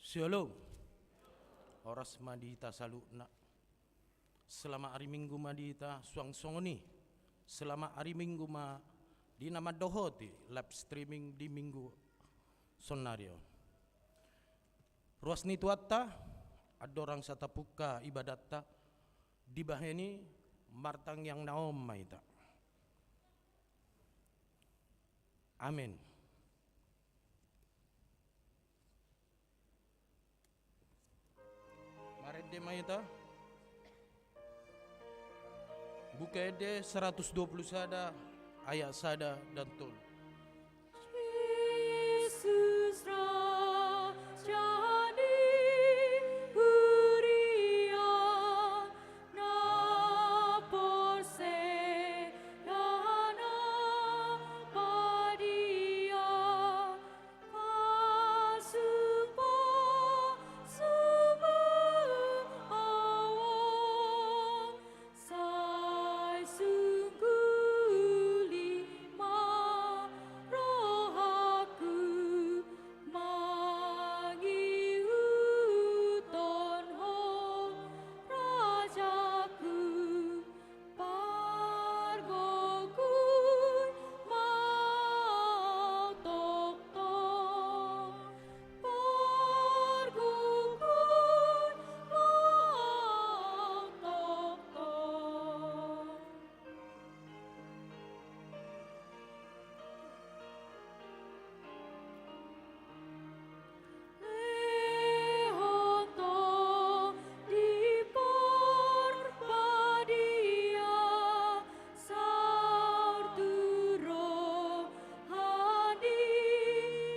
Shalom. Oras madita salukna. Selama hari Minggu madita suang songoni. Selama hari Minggu di nama dohoti live streaming di Minggu sonario. Ruas ni tuatta ada orang satapuka ibadatta di baheni martang yang naom maita. Amin. Marede maita. Buka ede 120 sada ayat sada dan tol. Yesus Rajani Huria na porseyana padia kasupa suba awang sai sungguh lima rohaku mangiuton ho rajaku pargokun mau tok-tok pargokun mau tok-tok. Lehoto di porpadia sarturo hadi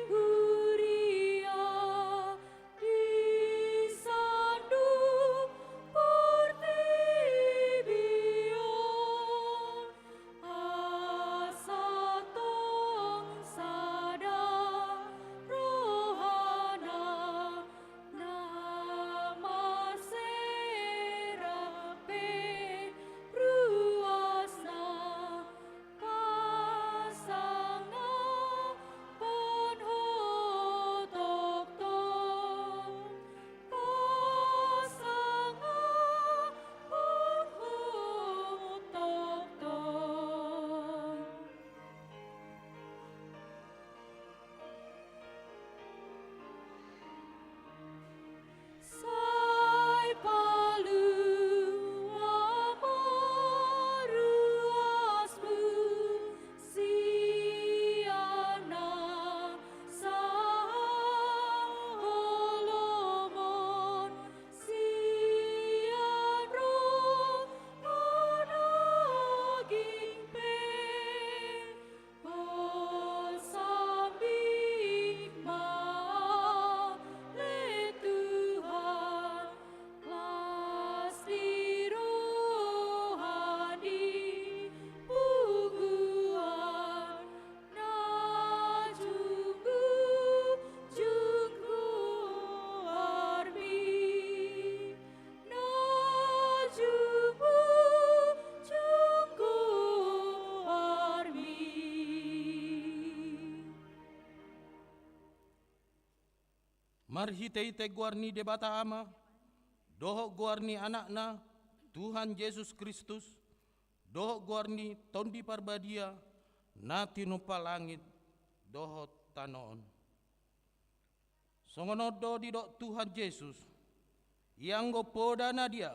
huria di sandung portibion asatong sada rohana nama serape ruasna kasanga ponho tok-tok kasanga ponho tok-tok. Sai palu amaruasmu siana saholomon sianro monaging pe sambi ma le Tuhan pasti rohani puguan na junggu armi na junggu armi. Marhite guarni debata ama, doho guarni anakna Tuhan Yesus Kristus, doho guarni tondi parbadia, nati nupa langit, doho tanoon. Songonodo di dok Tuhan Yesus, yang go poda na dia,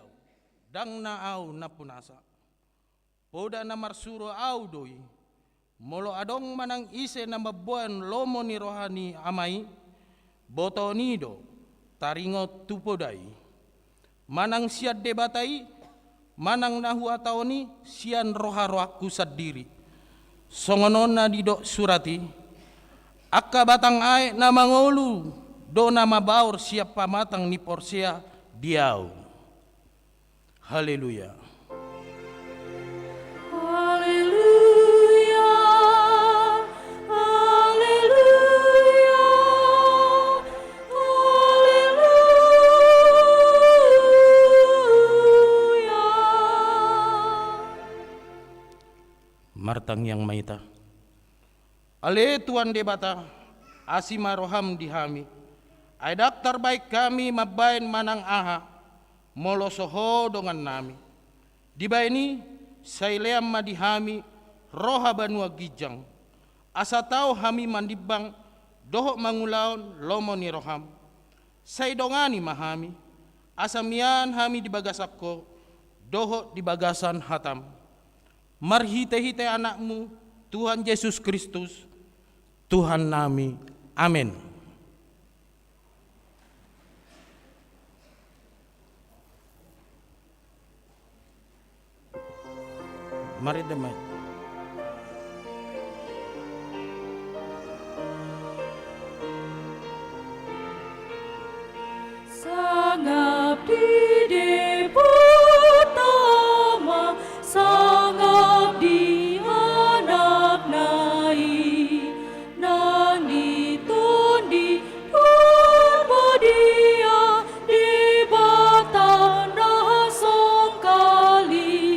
dang na au na punasa. Poda na marsuro au doi, molo adong manang ise na mabuan lomo ni rohani amai, botonido taringo tupodai manang siat debatai manang nahu ataoni sian roha-rohaku sadiri songonona didok surati akka batang ae na mangolu do nama baur siap pamatang ni porsia diau. Haleluya. Haleluya, haleluya, haleluya. Martang yang maita. Ale tuan debata asima roham dihami Ay daktar baik kami mabain manang aha, molo soho dongan nami. Di baini, saileam madihami, roha banua gijang. Asa tau hami mandibang, dohok mangulaon lomo ni roham. Say dongani mahami, asamian hami di bagasakko, dohok di bagasan hatam. Marhite-hite anakmu, Tuhan Yesus Kristus, Tuhan nami. Amin. Mari damai. Sangabdi Debutama, sangabdi anak nai, nang ditundi dia di batana songkali.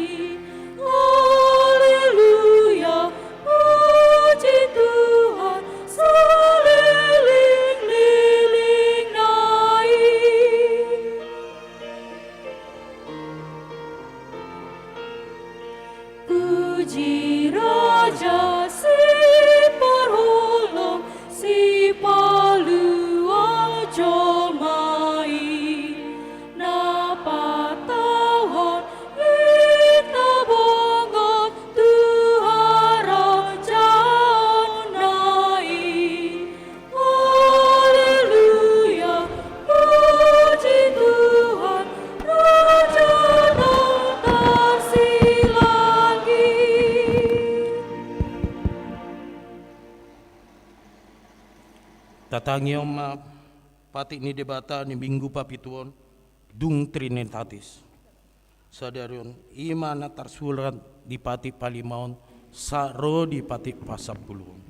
Haleluya, puji Tuhan, seliling-liling naik. Puji Raja si parholong, si palua jomai, na patahon kita bongot Tuhan Raja naik. Haleluya, puji Tuhan, Raja datasi langit. Tatangiom pati ni debata ni minggu papituon dung trinitatis. Sadarion ima na tarsulat di pati palimaon saro di pati pasapuluon.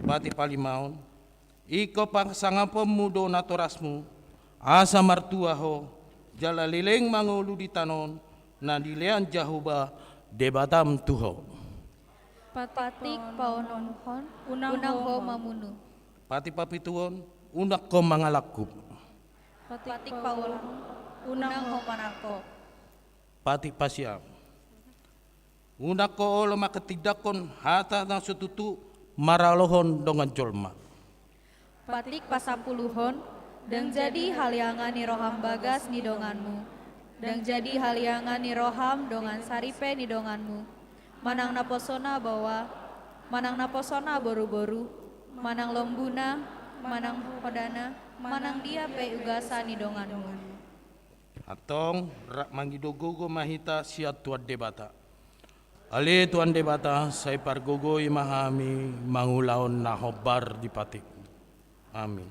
Pati palimaon iko pang sangapo mudo naturasmu asa martuaho jala lileng mangulu di tanon na dilean jahuba debatam tuho. Patik paononhon, unang ho mamunu. Pati papituon unak ko mangalakup. Patik paolon, unang ho panako. Pati pasiam. Unak ko olo makatidakon hata na sututu maralohon dongan jolma. Patik pasapuluhon, dan jadi haliangan ni roham bagas ni donganmu. Dan jadi haliangan ni roham dongan saripe ni donganmu. Manang naposona bawa, manang naposona boru-boru, manang lombuna, manang hodana, manang dia pe ugasa ni donganmu. Atong rak mangidogogo mahita siat tuan debata. Ali tuan debata say pargogo imahami mangulaon na hobar di patik. Amin.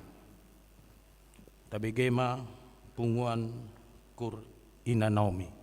Tabigema punguan kur inanaomi.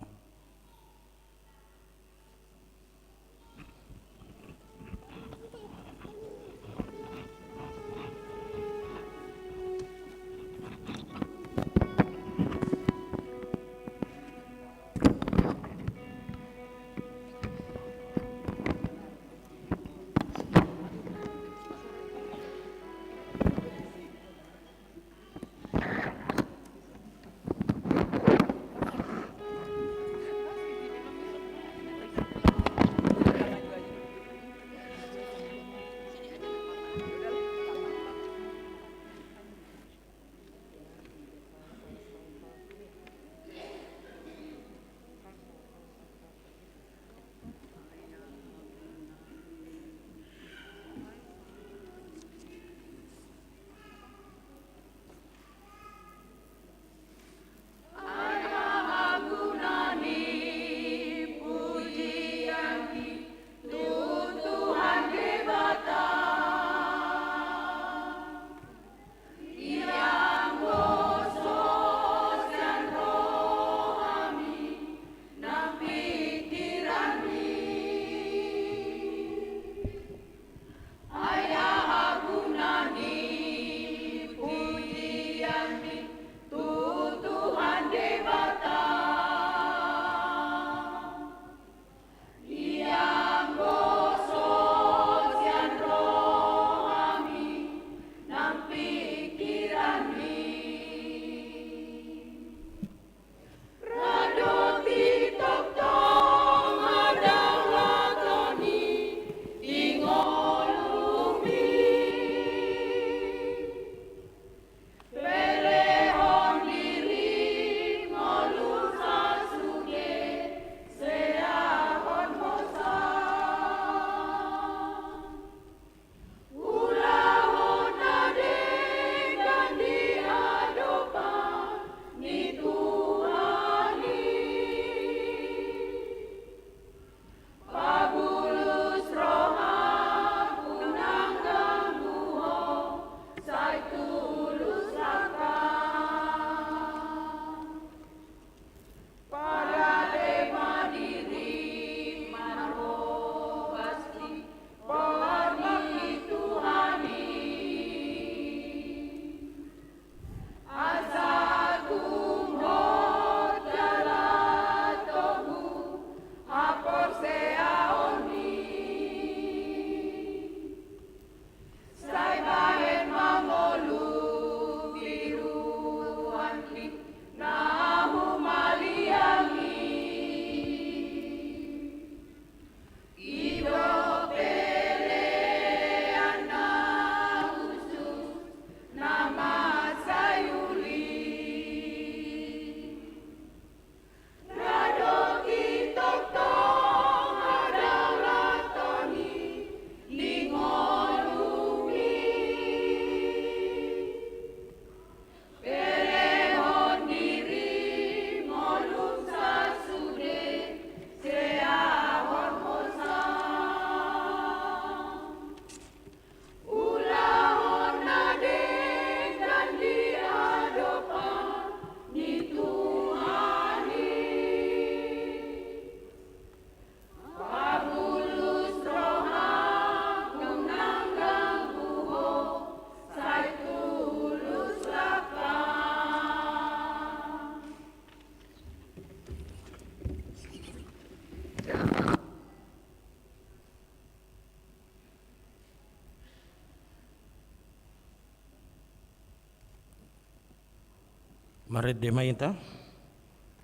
Mari demaita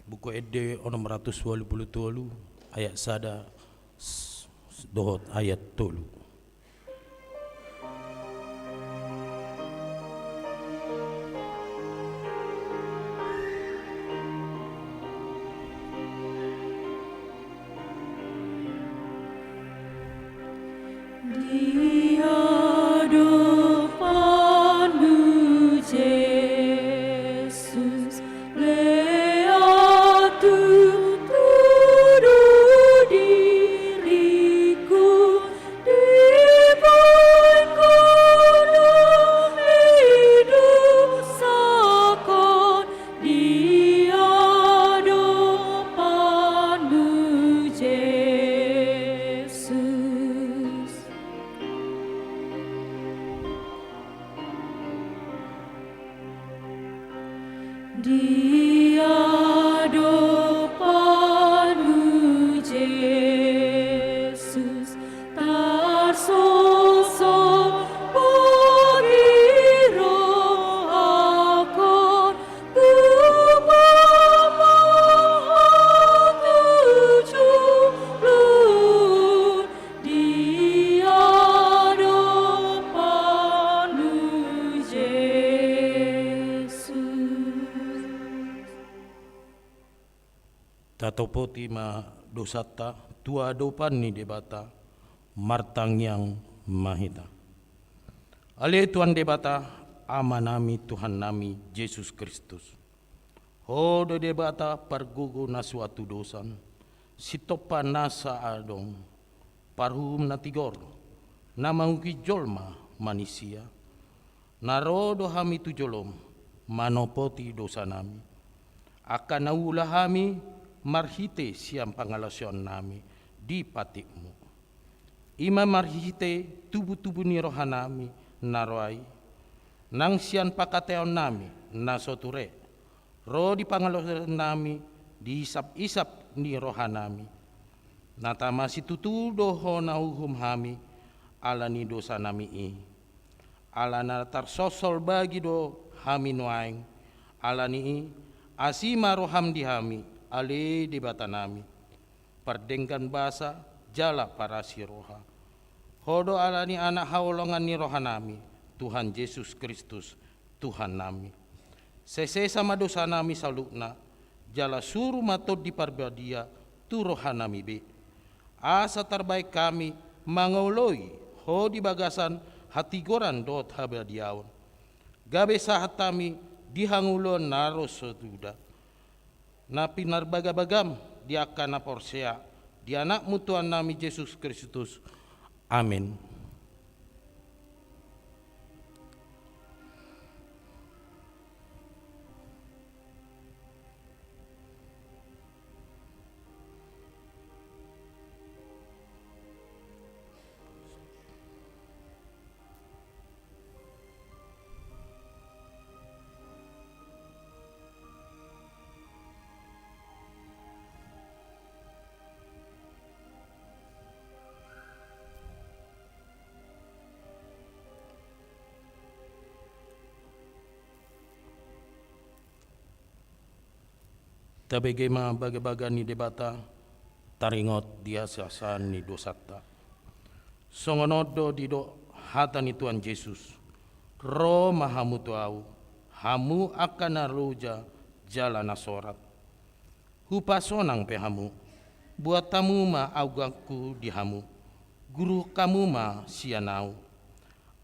buku ede 687 ayat sada dohot ayat tolu. Di hadapan-Mu, Yesus, lihat tuduh diriku di gunung hidup sakon. Di hadapan-Mu, Yesus. Di hadapan-Mu, Yesus, tersosok bagi roh akan tujuh. Di hadapan-Mu, Yesus. Tatopoti ma dosata tua dopan ni debata martang yang mahita. Ale Tuhan debata ama nami Tuhan nami Yesus Kristus. Hodo debata pargugu na suatu dosan sitopa nasa adong parhum na tigor na mangki jolma manusia. Narodo hami tu jolom manopoti dosa nami. Akan naulah hami marhite siang pangalasyon nami di patikmu. Ima marhite tubuh-tubuh ni rohanami naroai. Nang siang pakateon nami nasoture. Ro di pangalasyon nami di isap-isap ni rohanami. Natama si tutudo ho na uhum hami ala ni dosa nami i. Ala na tarsosol bagi do hami nuaing. Ala ni i asima roham di hami. Ali di bata nami, pardengkan basa jala para si roha. Hodo alani anak haulongan ni roha nami, Tuhan Yesus Kristus, Tuhan nami. Sese sama dosa nami salukna, jala suruh matod di parbadia, tu roha nami be. Asa terbaik kami mangoloi, ho di bagasan hati goran dot habadiaon. Gabe sahat kami dihangulon naros setuda. Na pinarbagabagam di akan na porsea di anakmu Tuhan nami Yesus Kristus. Amin. Tabege ma baga-baga ni debata taringot dia sasan ni dosata. Songonodo di do hata ni Tuhan Yesus. Ro mahamu tuau, hamu akan naruja jalan nasorat. Hupasonang pehamu, buat tamu ma augaku di hamu. Guru kamu ma sianau.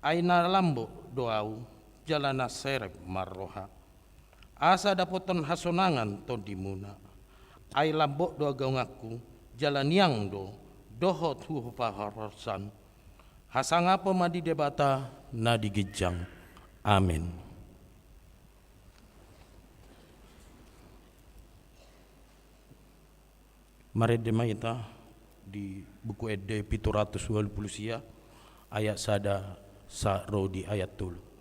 Aina lambo doau, jalan naserep marroha. Asa dapoton hasonangan to dimuna. Ai lambok do gaungaku jalan yang do dohot hu paharsan. Hasanga pemadi debata na digijang. Amin. Mari demaita di buku ede 720 sia ayat sada sa ro di ayat tulu.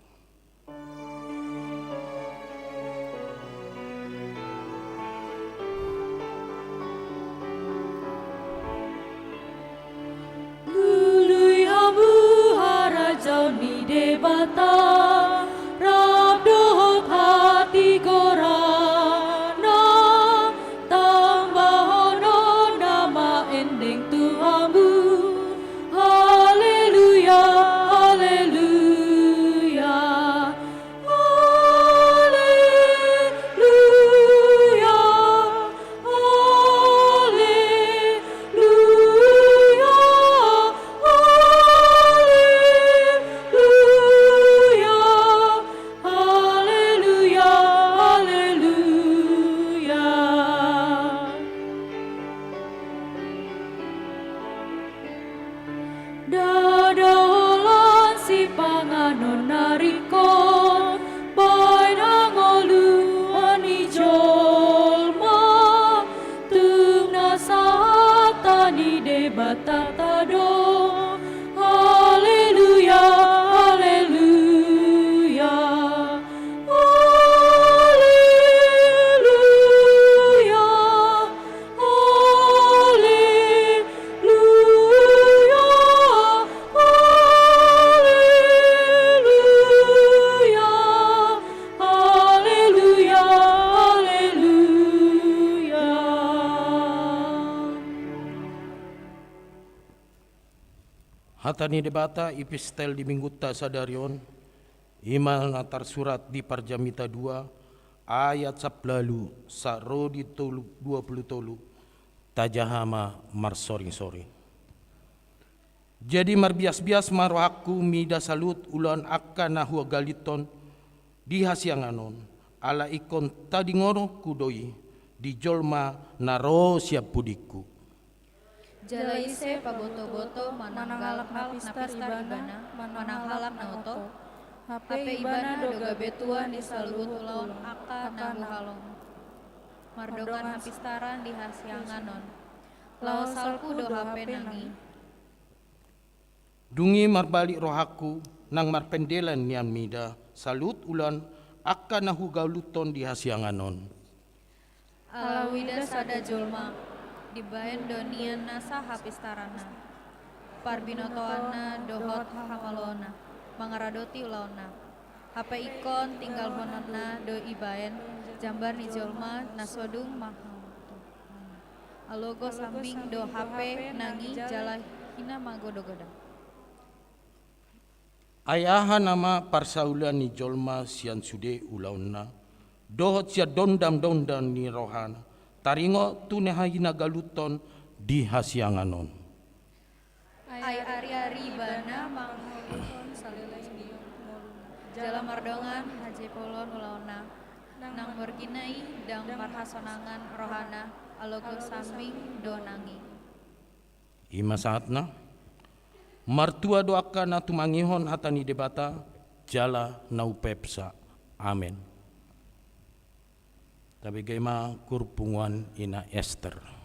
Debata, rabdoh hati gora dong. Haleluya, haleluya, haleluya, haleluya, haleluya, haleluya, haleluya. Hatani debata epistel di mingguta sadarion, imal natar surat di Parjamita 2, ayat 11 sarodi 20 tajahama marsoring-soring. Jadi marbias-bias marwaku mida salut ulan akan nahua galiton di hasianganon, ala ikon tadi ngoro kudoi di jolma naro siap pudiku. Jalaise paboto-boto mananggalak napistar ibana mananghalak nauto HP ibana doga betuan di saluhut ulaon aka nahu halong mardokan napistaran di hasianganon lao salku do HP nangi Dungi marbalik rohaku nang marpendelan nian mida salut ulan akan nahu galuton di hasianganon. alawida sada jolma dibaen donian nasa hapistarana parbinotoana dohot hamalona mangaradoti ulaona HP ikon tinggal honona do ibaen jambar ni jolma nasodung mahal alogo sambing do HP nangi jalahina magodo-goda Ayaha nama parsaulan ni jolma sian sude ulauna dohot sia dondam-dondam ni rohana taringo tunehayina galuton di hasianganon. Ai ari-ari bana mangholihon salilai dion jala mardongan haje polon ulaona nang murginai dang marhasonangan rohana alogo sambing do nangi Ima saatna martua doakan natu mangihon hatani debata jala nau pepsa. Amin. Tapi gema kurpungan ina Esther.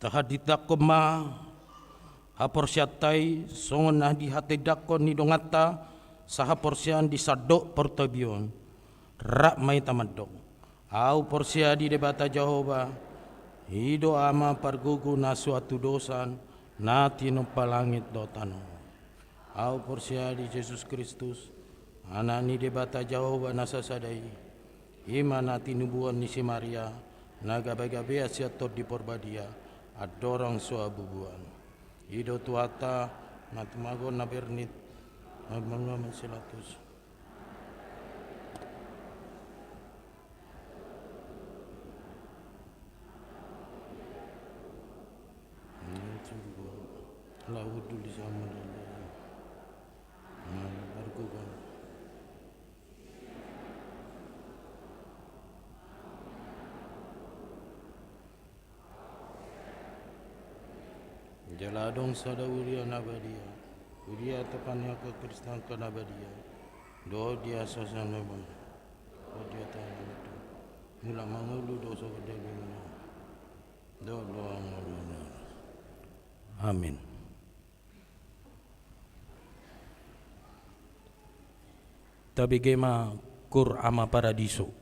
sahadita koma haporsiatai songon di hati dako ni dongata sahaporsian di sadok portabion rak mai tamadok au porsia di debata Jehova hido ama pargugu na suatu dosan nati no palangit dotano au porsia di Yesus Kristus anak ni debata Jehova nasasadai ima nati nubuan ni si Maria naga baga siator di porbadia adorang suabubuan hido tuata matmago na bernit magmangaman silatus laut dulu sama argugan jaladong sada uria nabadia uria tekannya ke Kristen ke nabadia do dia sasana bang do dia tanya itu mula mangulu dosa gede bimana do amin. Tabi gema kur ama paradiso.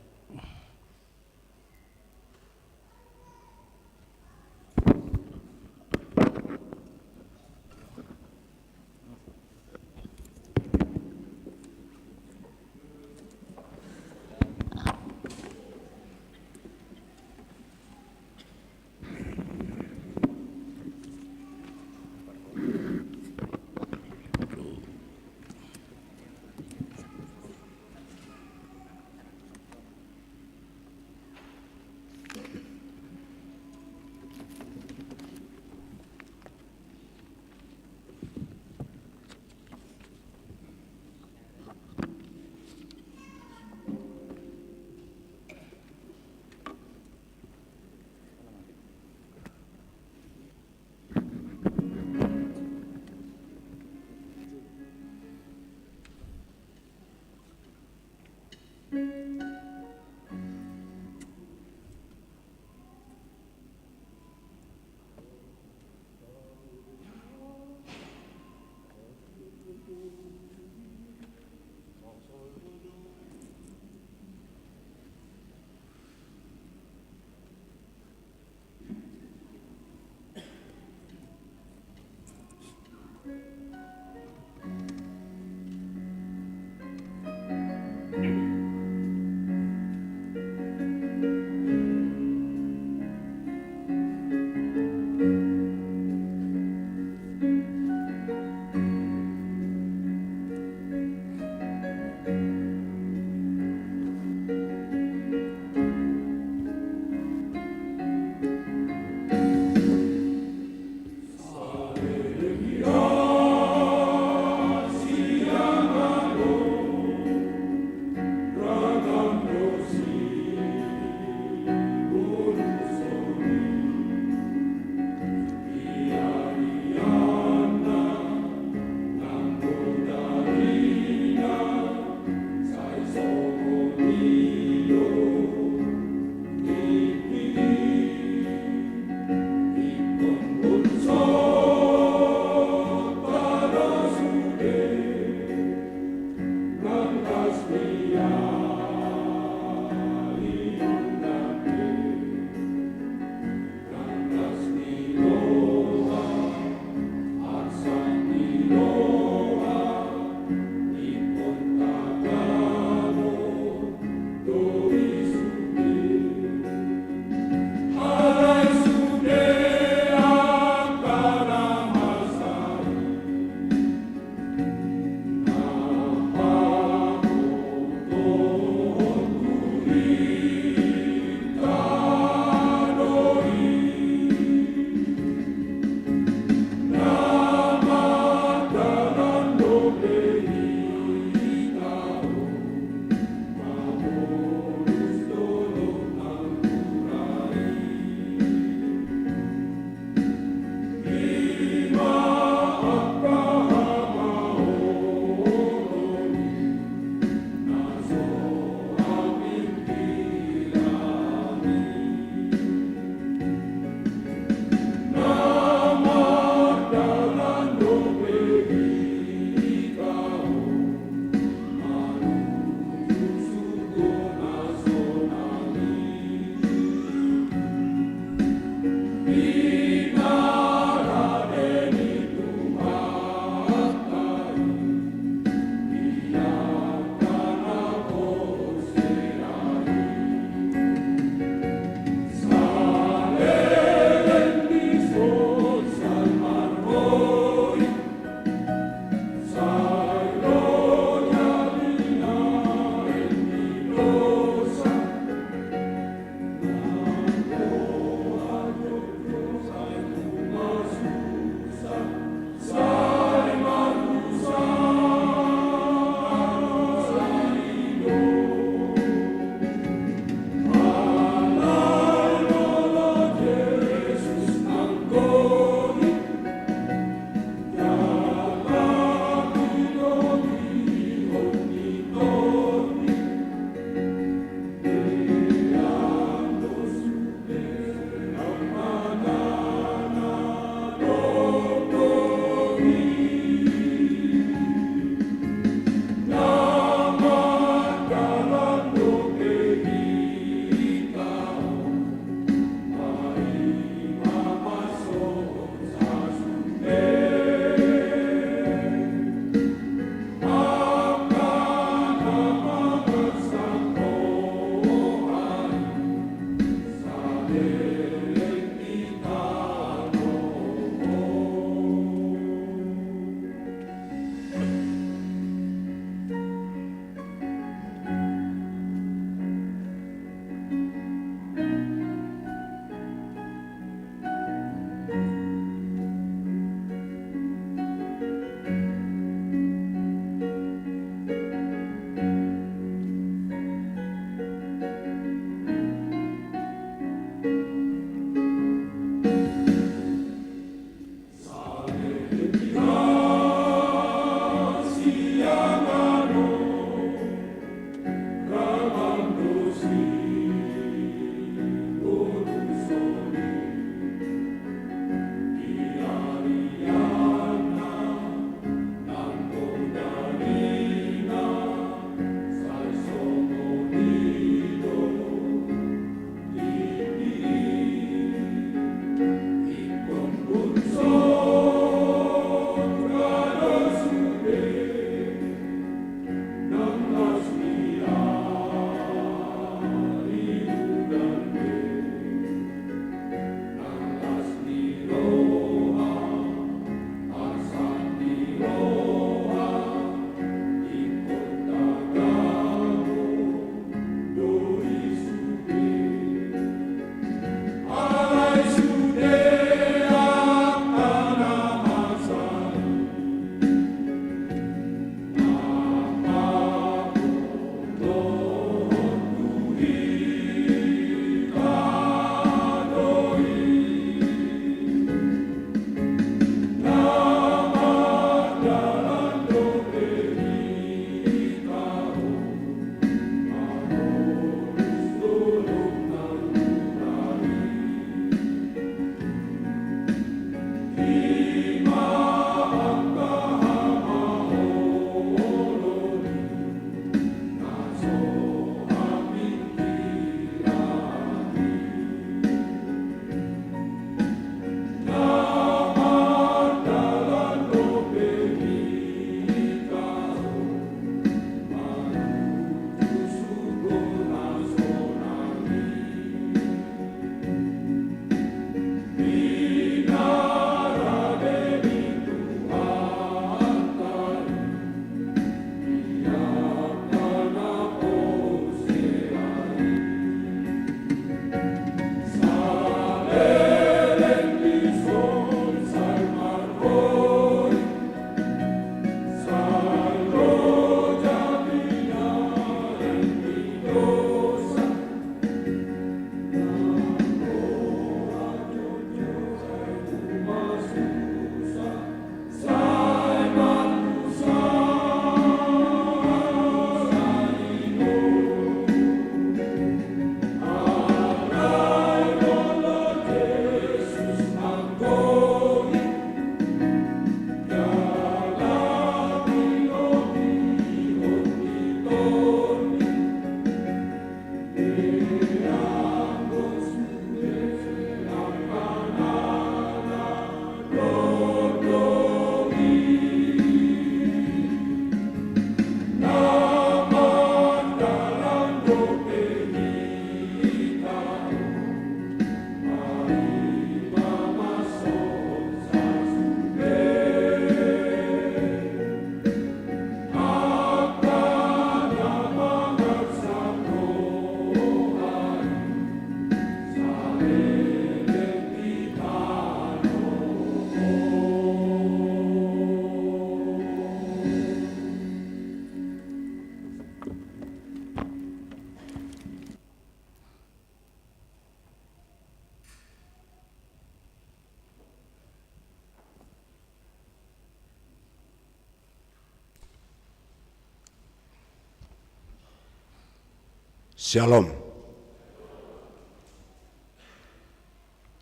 Shalom.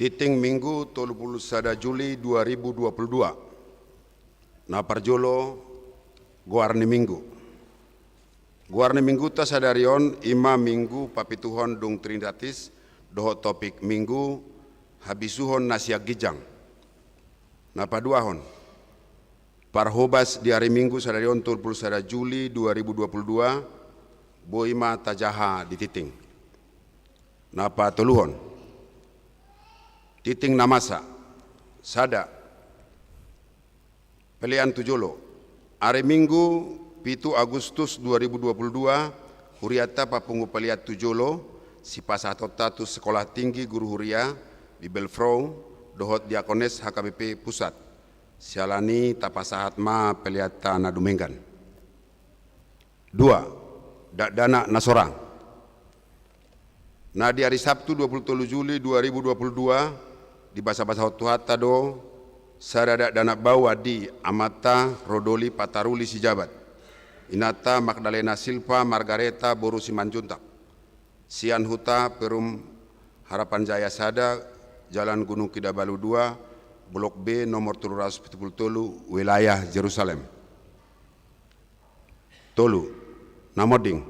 Titing Minggu 31 Juli 2022. Na parjolo Guarni Minggu. Guarni Minggu ta sadarion ima minggu papituhon dung Trinitatis doho topik minggu habisuhon nasiak gijang. Na paduahon. Parhobas di hari Minggu sadarion 31 Juli 2022 boima tajaha di titing. Napa toluhon. Titing namasa, sada, pelian tujolo. Hari Minggu, 7 Agustus 2022, huriata papungu peliat tujolo, si pasatotatu Sekolah Tinggi Guru Huria, Bibelfrau, dohot Diakones HKBP Pusat, sialani tapasahat ma peliata nadumenggan. 2. Dana Nasorang. Nah di hari Sabtu 27 Juli 2022, di bahasa-bahasa Hotuhata do sarada dana bawa di Amata Rodoli Pataruli Sijabat Inata Magdalena Silva Margareta Boru Simanjuntak Sian Huta Perum Harapan Jaya Sada Jalan Gunung Kidabalu 2 Blok B nomor 377 wilayah Jerusalem. Tolu Namoding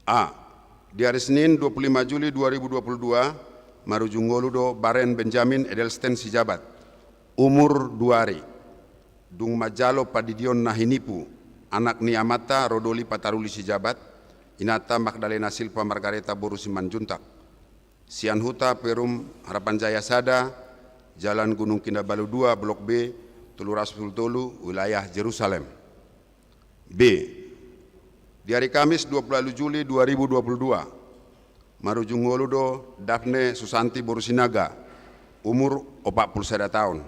A. Di hari Senin 25 Juli 2022 Marujungoludo Baren Benjamin Edelsten Sijabat umur 2 hari Dung Majalo Padidion Nahinipu anak ni Amata Rodoli Pataruli Sijabat Inata Magdalena Silva Margareta Boru Simanjuntak Sian Huta Perum Harapan Jaya Sada Jalan Gunung Kindabalu 2 Blok B Tuluras Tolu wilayah Jerusalem. B. Di hari Kamis 20 Juli 2022 Marujungoludo Daphne Susanti Borusinaga umur 41 tahun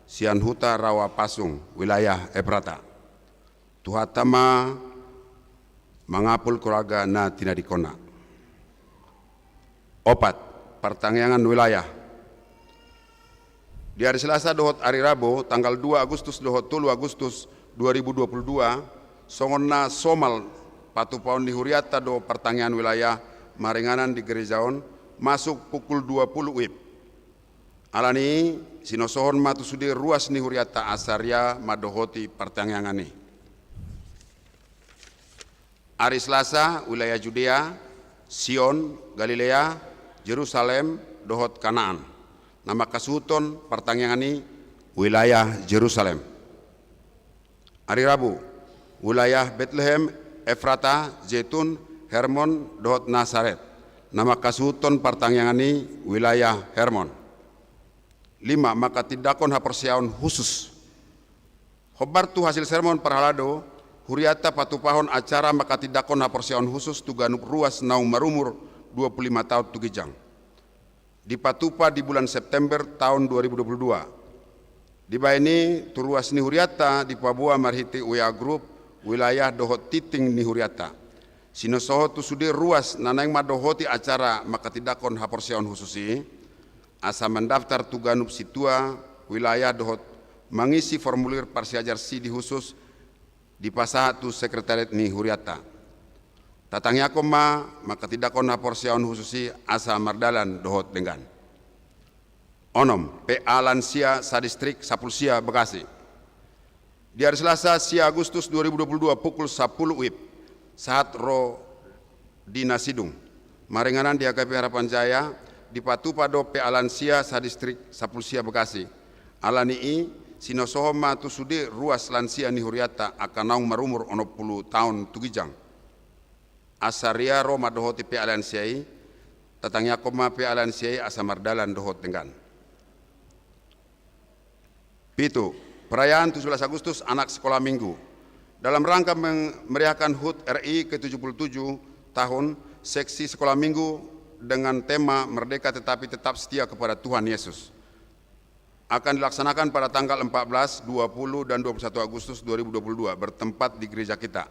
Sian Huta Rawa Pasung wilayah Ebrata Tuhatama mangapul keluarga na tinadikona. 4. Pertangyangan wilayah. Di hari Selasa dohot hari Rabu tanggal 2 Agustus dohot 3 Agustus 2022 songonna somal patupaon di Huriata do pertangyangan wilayah maringanan di Gerejaon masuk pukul 20 WIB. Alani sinosohon matu sudir ruas ni Huriata Asaria madohoti pertangyangan ni. Hari Selasa wilayah Judea, Sion, Galilea, Jerusalem, dohot Kanaan. Nama kasuton pertangyangan ni wilayah Jerusalem. Hari Rabu wilayah Bethlehem, Efrata, Zaitun, Hermon, dohot Nasaret. Nama kasuton pertangyangan ni wilayah Hermon. 5. Maka tidakon hapersiaon khusus. Hobar tu hasil sermon perhalado, huriata patupahon acara maka tidakon hapersiaon khusus tuganuk ruas naung marumur 25 tahun tugijang. Di Patupa di bulan September tahun 2022. Di baini turuas ni huriata di Papua Marhiti Uya Group wilayah dohot titing ni huriata. Sinosoho tu sudir ruas nanang madohoti acara maka tidakon haporsion khususi asa mendaftar tuganup situa wilayah dohot mengisi formulir parsiajar sidi khusus di pasatu sekretariat ni huriata. Tatangnya koma maka tidakon haporsion khususi asa mardalan dohot dengan. Onom PA Lansia Sadistrik Sapulsia Bekasi. Di hari Selasa sia Agustus 2022 pukul 10 WIB saat ro di Nasidung maringanan di HKP Harapan Jaya di Patupado PA Lansia Sadistrik Sapulsia Bekasi. Alani sinosoho matu sude ruas lansia ni huriata akan naung marumur 60 tahun tugijang. Asaria ro madohoti PA Lansia tatangnya koma PA Lansia asa mardalan dohot dengan. Pitu, perayaan 17 Agustus Anak Sekolah Minggu. Dalam rangka memeriahkan HUT RI ke-77 tahun seksi Sekolah Minggu dengan tema Merdeka Tetapi Tetap Setia kepada Tuhan Yesus. Akan dilaksanakan pada tanggal 14, 20, dan 21 Agustus 2022 bertempat di gereja kita.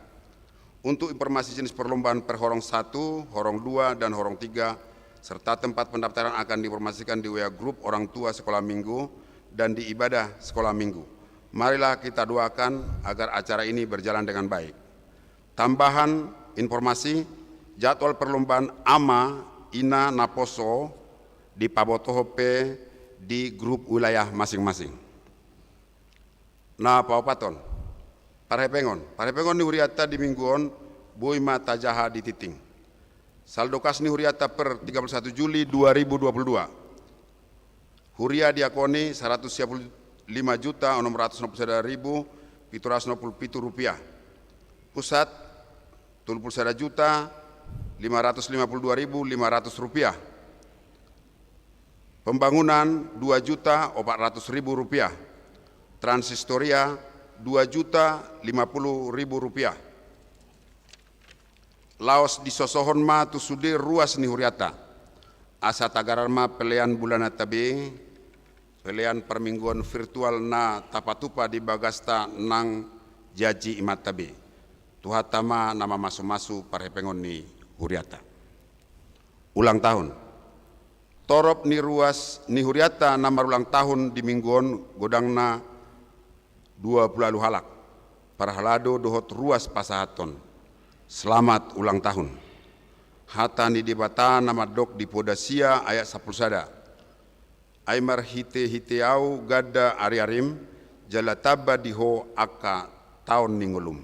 Untuk informasi jenis perlombaan per horong 1, horong 2, dan horong 3, serta tempat pendaftaran akan diinformasikan di WA Grup Orang Tua Sekolah Minggu dan di ibadah sekolah minggu. Marilah kita doakan agar acara ini berjalan dengan baik. Tambahan informasi, jadwal perlombaan ama ina naposo di pabotohope di grup wilayah masing-masing. Nah, paupaton, parepengon ni huriata di mingguon bui mata jaha di titing. Saldo kas ni huriata per 31 Juli 2022. Huria diakoni 155.691.797 rupiah. Pusat 31.552.500 rupiah. Pembangunan 2.400.000 rupiah. Transistoria 2.050.000 rupiah. Laos di sosohon ma tu sudir ruas ni huriata. Asa tagaran ma pelean bulan tabi, pelean permingguan virtual na tapatupa di bagasta nang jaji imat tabi. Tuhatama nama masu-masu parhepengon ni huriata. Ulang tahun. Torop ni ruas ni huriata nama ulang tahun di mingguan godangna 20 halak. Parhalado dohot ruas pasahaton. Selamat ulang tahun. Hata ni dibata nama dok di podasia ayat 10 sada. Aimar hite au gada ariarim jalataba diho aka tahun ningulum.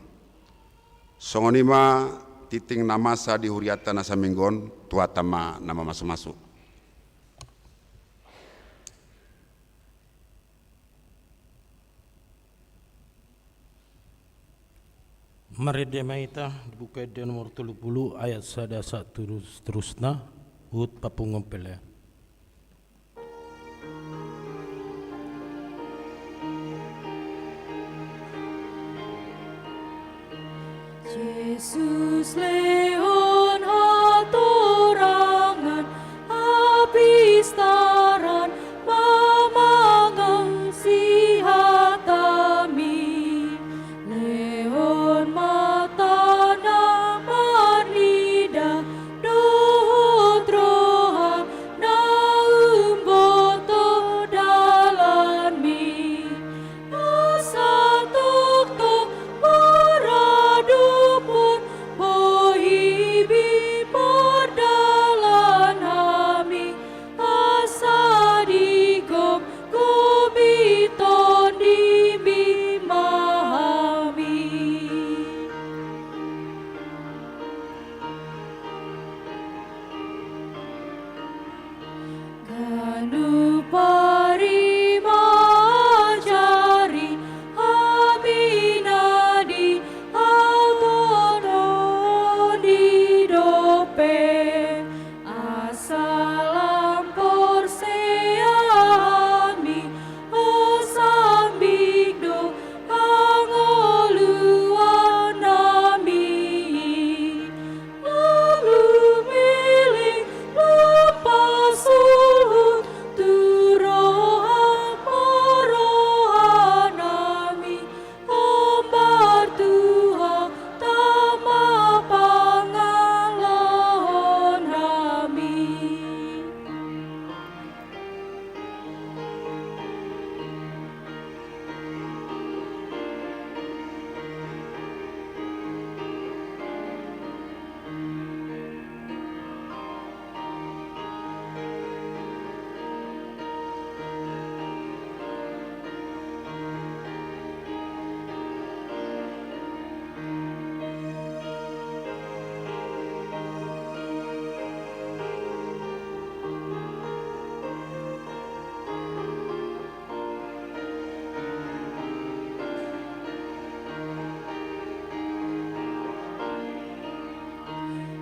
Songonima titing namasa di huriata nasa minggon tuatama nama masuk-masuk. Marede maita dibuka di nomor 30 ayat sada terusna ut papungom pele. Yesus leon hatorangan apistaran mamangang sihatami leon mata namanida dohot roha naumboto dalanmi asa tok paradupun bohibi pordalan hami asa digom kubiton dibi mahami. Kanu parima jari aminadi abono di dope asalam porseami osambigdo angoluanami lalu miling lepas ulun turohan morohanami ombar Tuhan tama pangalohon hami.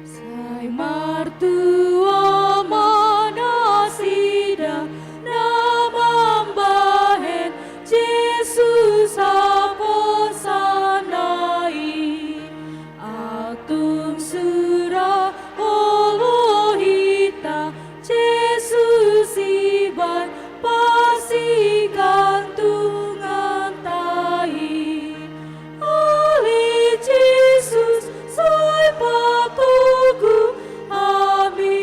Sai martua manasida namambahen Jesus aposanai atum surah Olohita Jesus iban pasi gantungan tai Ali Jesus sai patugu ami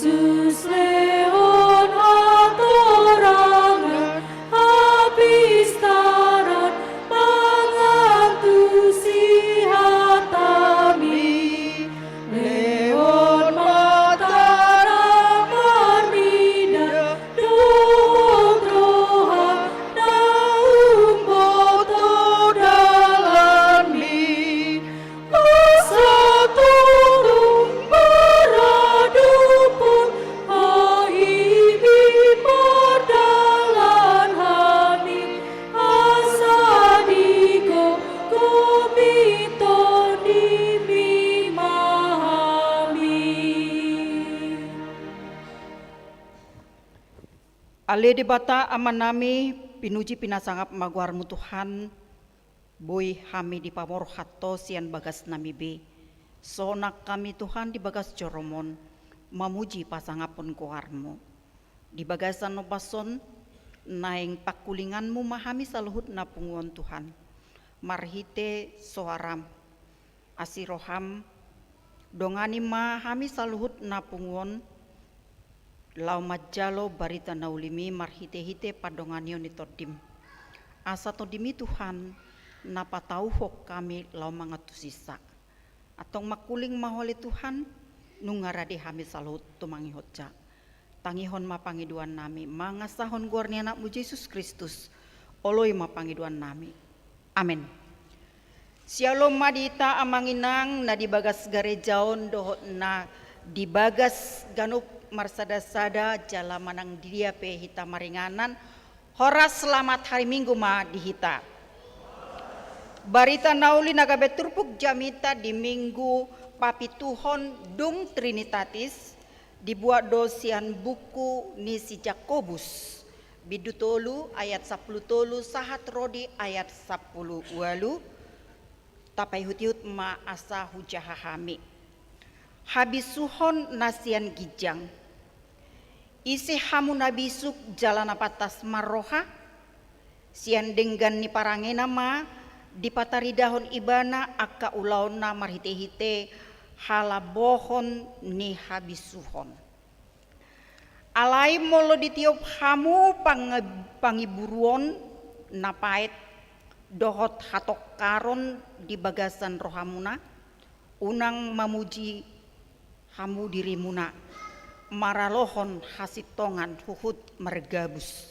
Yesus leon atorangan habis taran mengantusi hatami leon mataram marmida dotroha daum boto dalami asa turun beradupun aibi perdalan hani asa diko komito dimi mahami. Ale debata amanami pinuji pinasangap magwarmu Tuhan boy hami di pamor hatto sian bagas nami be sonak kami Tuhan di bagas joromon mamuji pasangapun kuarmu di bagasan nopason naing pakulinganmu mahami saluhut napunguan Tuhan marhite soaram asiroham dongani mahami saluhut napunguan lau majalo barita naulimi marhite-hite padonganio nitodim asa todimi Tuhan napa tahu hok kami lau mangatusisa atau makuling mahole Tuhan nungarade hami salut tumangi hoja tangihon mapangiduan nami mangasahon guarni anakmu Yesus Kristus oloi mapangiduan nami amin. Shalom madita amanginang na dibagas garejaon dohot na dibagas ganup marsada-sada jala manang dia pe hita maringanan horas selamat hari Minggu ma dihita barita nauli nagabe turpuk jamita di Minggu papituhon dung Trinitatis dibuat dosian buku ni si Jakobus bidutolu ayat 10 tolu sahat rodi ayat 10 walu tapai hutiut ma asa hujahahami habis suhon nasian gijang isi hamu nabisuk jalan apatas maroha sian denggan ni parangena ma di pataridahon ibana akka ulauna marhite-hite halabohon ni habis suhon alai molo ditiup hamu pangiburuon napait dohot hatok karon di bagasan rohamuna unang mamuji hamu dirimuna maralohon hasitongan huhut mergabus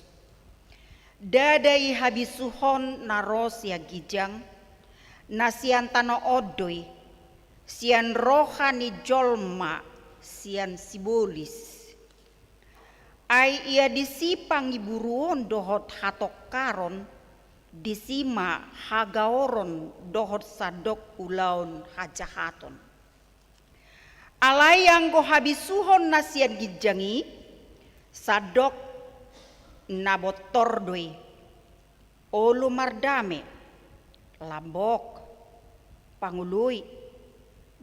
dadai habisuhon naros ya gijang nasian tano odoi sian rohani jolma sian sibolis ai ia disipang iburuon dohot hatok karon disima hagaoron dohot sadok ulaun hajahaton alai yang go habisuhon nasian gijangi sadok nabotor doi olu mardame lambok pangului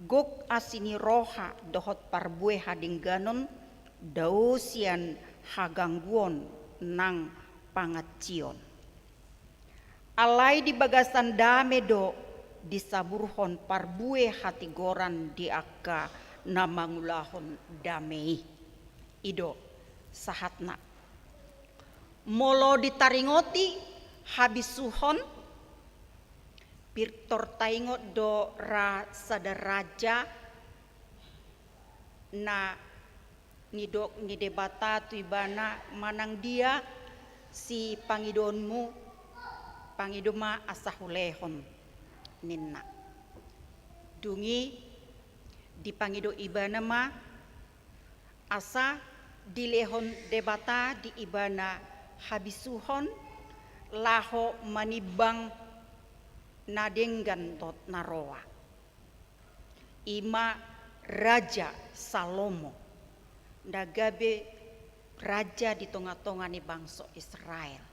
gok asini roha dohot parbue hadingganon dausian hagangguon nang pangacion alai di bagasan dame do disaburhon parbue hati goran di akka namangulahon damei ido sahatna molo ditaringoti habisuhon pirtor taingot do ra sadaraja na nidok ni debata tuibana manang dia si pangidonmu pangidoma asahulehon ninna dungi di pangido ibana ma asa dilehon debata di ibana habisuhon laho manibang nadenggan tot naroa ima Raja Salomo dagabe raja di tengah-tengah ni bangsa Israel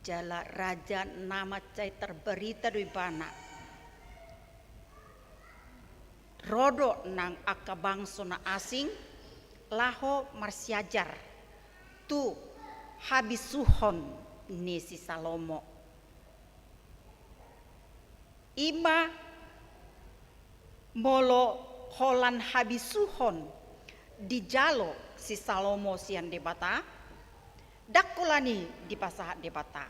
jala raja nama cai terberita di bana rodo nang aka bangsa na asing laho marsiajar tu habisuhon ni si Salomo ima molo holan habisuhon di jalo si Salomo sian debata, dakulani di pasahat debata,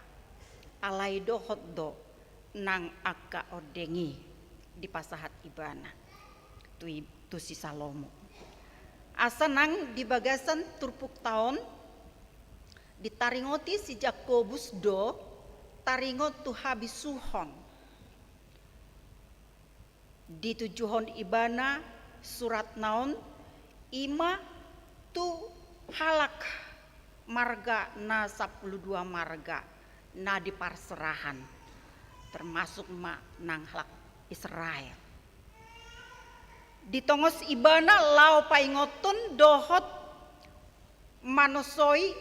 alai dohot do nang aka odengi di pasahat ibana, tu si Salomo. Asa nang di bagasan turpuk tahun, ditaringoti si Jakobus do, taringot tu habis suhon. Di tujuhon ibana surat naon ima tu halak marga na 12 marga na di parserahan termasuk ma nang halak Israel. Di tongos ibana lau paingoton dohot manosoi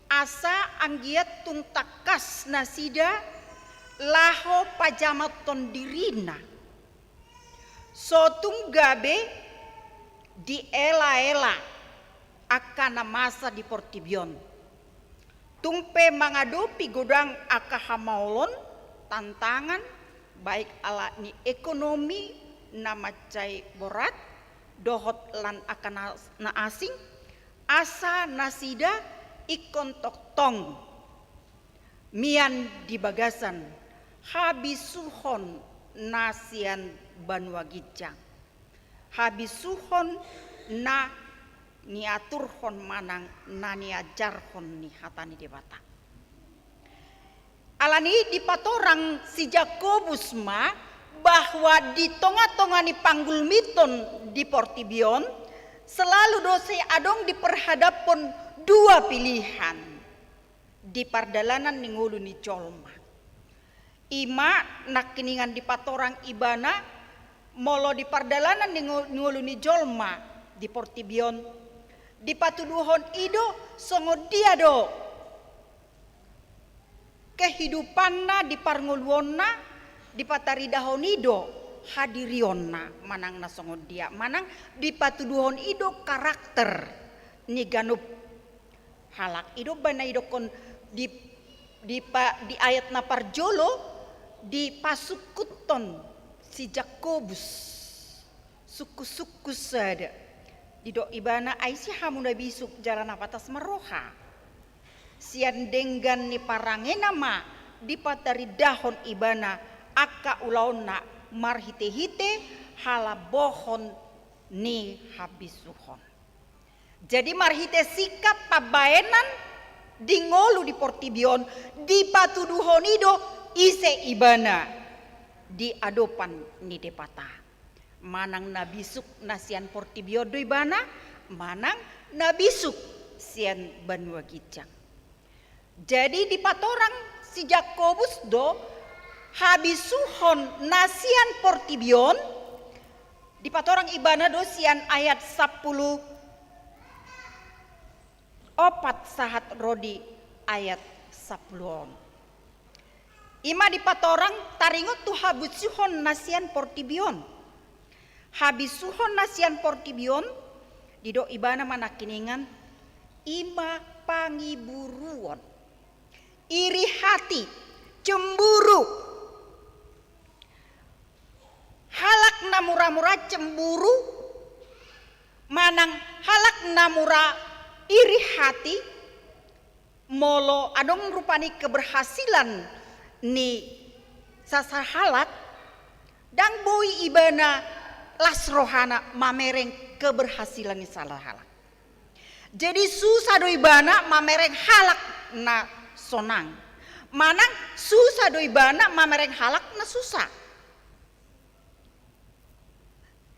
asa anggiat tung takas nasida laho pajamaton dirina. Sotung gabe di ela-ela akan masa di Portibion. Tungpe mangadu pigodang aka hamaulon tantangan baik ala ni ekonomi na macai borat dohot lan akan na asing asa nasida ikon toktong mian di bagasan habis suhon nasian Banua Gijang, habis suhon na niaturhon manang na niajarhon ni hatani debata. Alani di patorang si Jakobus ma bahwa di tonga-tonga ni panggul miton di Portibion selalu dosa adong diperhadapon dua pilihan di pardalanan ni ngulu ni colma. Ima nakiningan di patorang ibana molo di pardalanan ni ngulu ni jolma di Portibion di patuduhon ido songo dia do kehidupanna di parnguluonna di pataridahon ido hadirionna manang na songo dia manang di patuduhon ido karakter ni ganup halak ido bana ido kon di ayat na parjolo di pasukuton si Jakobus suku-suku sada di do ibana aisi hamuna bisuk jalan apatas meroha sian denggan ni parange nama di patari dahon ibana aka ulauna marhite-hite hala bohon ni habisuhon. Jadi marhite sikap pabaenan di ngolu di Portibion di patuduhon ido ise ibana di adopan ni depata manang nabisuk nasian Portibion do ibana manang nabisuk sian Banua Gijang. Jadi di patorang si Jakobus do habisuhon nasian Portibion di patorang ibana do sian ayat 10 opat sahat rodi ayat 10. Ima di patorang taringot tu habisuhon nasian Portibion. Habisuhon nasian Portibion di do ibana manakiningan ima pangiburuon. Iri hati, cemburu. Halak namura-mura cemburu manang halak namura iri hati molo adong rupani keberhasilan ni sasar halak dang boi ibana lasrohana mamereng keberhasilan ni salah halak. Jadi susah do ibana mamereng halak na sonang. Manang susah do ibana mamereng halak na susah.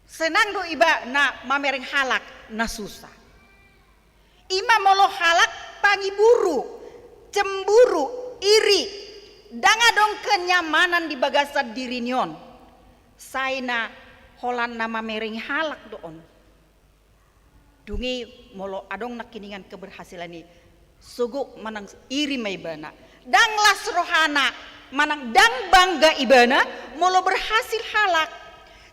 Senang do ibana mamereng halak na susah. Ima molo halak pangiburu, cemburu, iri. Danga dong kenyamanan di bagasan dirinion. Saina holan nama mering halak doon. Dungi molo adong nakiningan keberhasilan ni suguk manang iri may bana. Dang las rohana manang dang bangga ibana molo berhasil halak.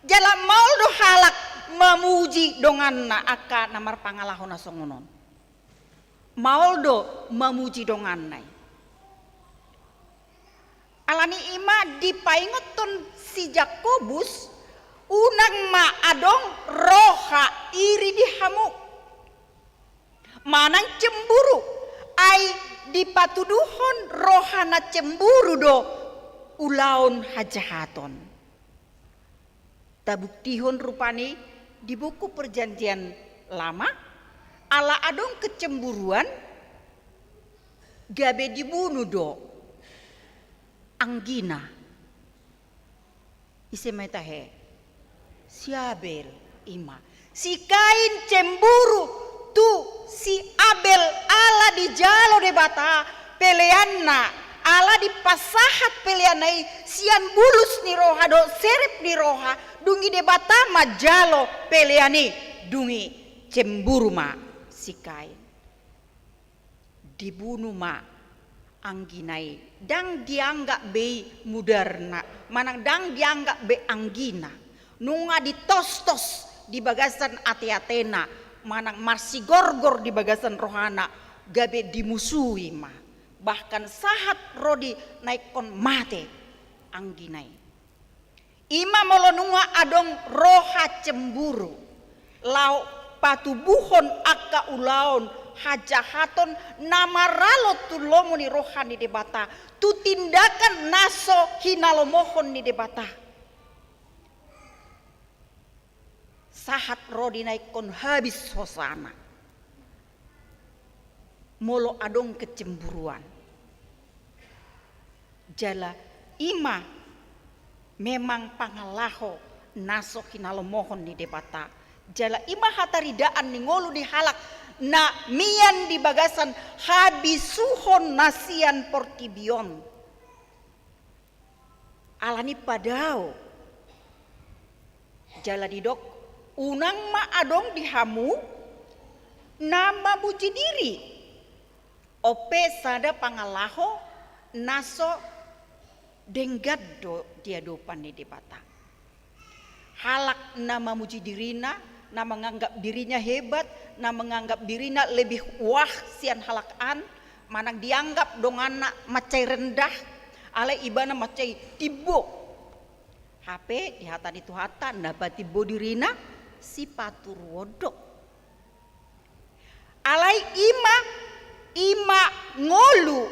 Jala mau do halak memuji dongan na aka namar pangalahon na songonon. Mau do memuji dongan nai. Alani ima dipaingoton si Jakobus unang ma adong roha iri dihamu manang cemburu ai dipatuduhon rohana cemburu do ulaon hajahaton. Tabuktihon rupani di buku perjanjian lama ala adong kecemburuan gabe dibunuh do anggina ise metahe si Abel ima si Kain cemburu tu si Abel ala di jalo de bata peleanna ala di pasahat peleanai sian bulus ni roha do serep ni roha dungi de bata majalo peleani dungi cemburu ma si Kain dibunuh ma angginai dang dianggap be mudarna manang dang dianggap be anggina nunga ditos-tos di bagasan ate-atena manang marsi gorgor di bagasan rohana gabe dimusuhi ma bahkan sahat rodi naikon mate angginai ima molonunga adong roha cemburu lau patubuhon akka ulaon hajahaton namaralo tulomo ni rohani debata tu tindakan naso hinalomohon ni debata sahat rodi naikon habis hosana molo adong kecemburuan jala ima memang pangalaho naso hinalomohon ni debata jala ima hataridaan ni ngolu di halak na mian di bagasan habisuhon nasian portibion alani padao jala didok unang ma adong dihamu nama muji diri ope sada pangalaho naso denggad do dia dopan ni debata halak nama muji dirina na menganggap dirinya hebat, na menganggap dirinya lebih wah sian halakan, manang dianggap dongana macai rendah, ale ibana macai tibo. HP di hatan itu hatan, dapat tibo dirina si patur wodok. Alai ima ngolu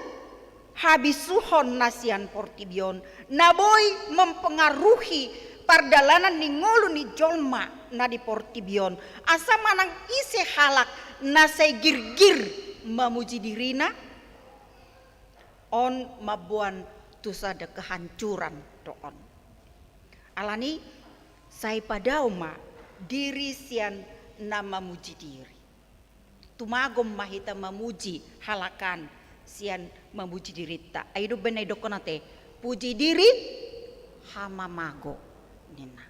habisuhon nasian portibion, naboy mempengaruhi pardalanan ni ngolu ni jolma na di portibion asa manang ise halak nasai gir-gir memuji dirina on mabuan tusada kehancuran doon alani sai padao ma diri sian nama muji diri tumagom mahita memuji halakan sian memuji diri ta aido benai dokonate puji diri hamamago nina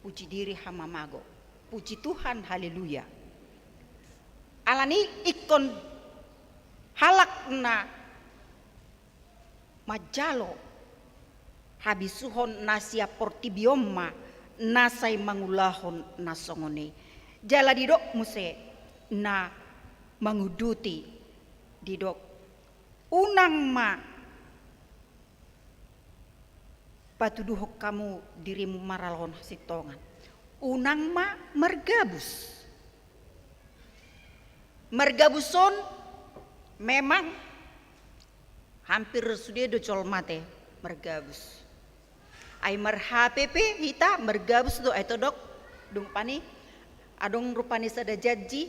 puji diri hamamago puji Tuhan haleluya alani ikon halak na majalo habisuhon nasia portibioma nasai mangulahon nasongone jala didok muse na manguduti didok unang ma patuduhok kamu dirimu maralon sitongan unang ma mergabuson memang hampir sudah docol mate mergabus ay marhapepe hita mergabus do ay todok dung pani adong rupani sada jaji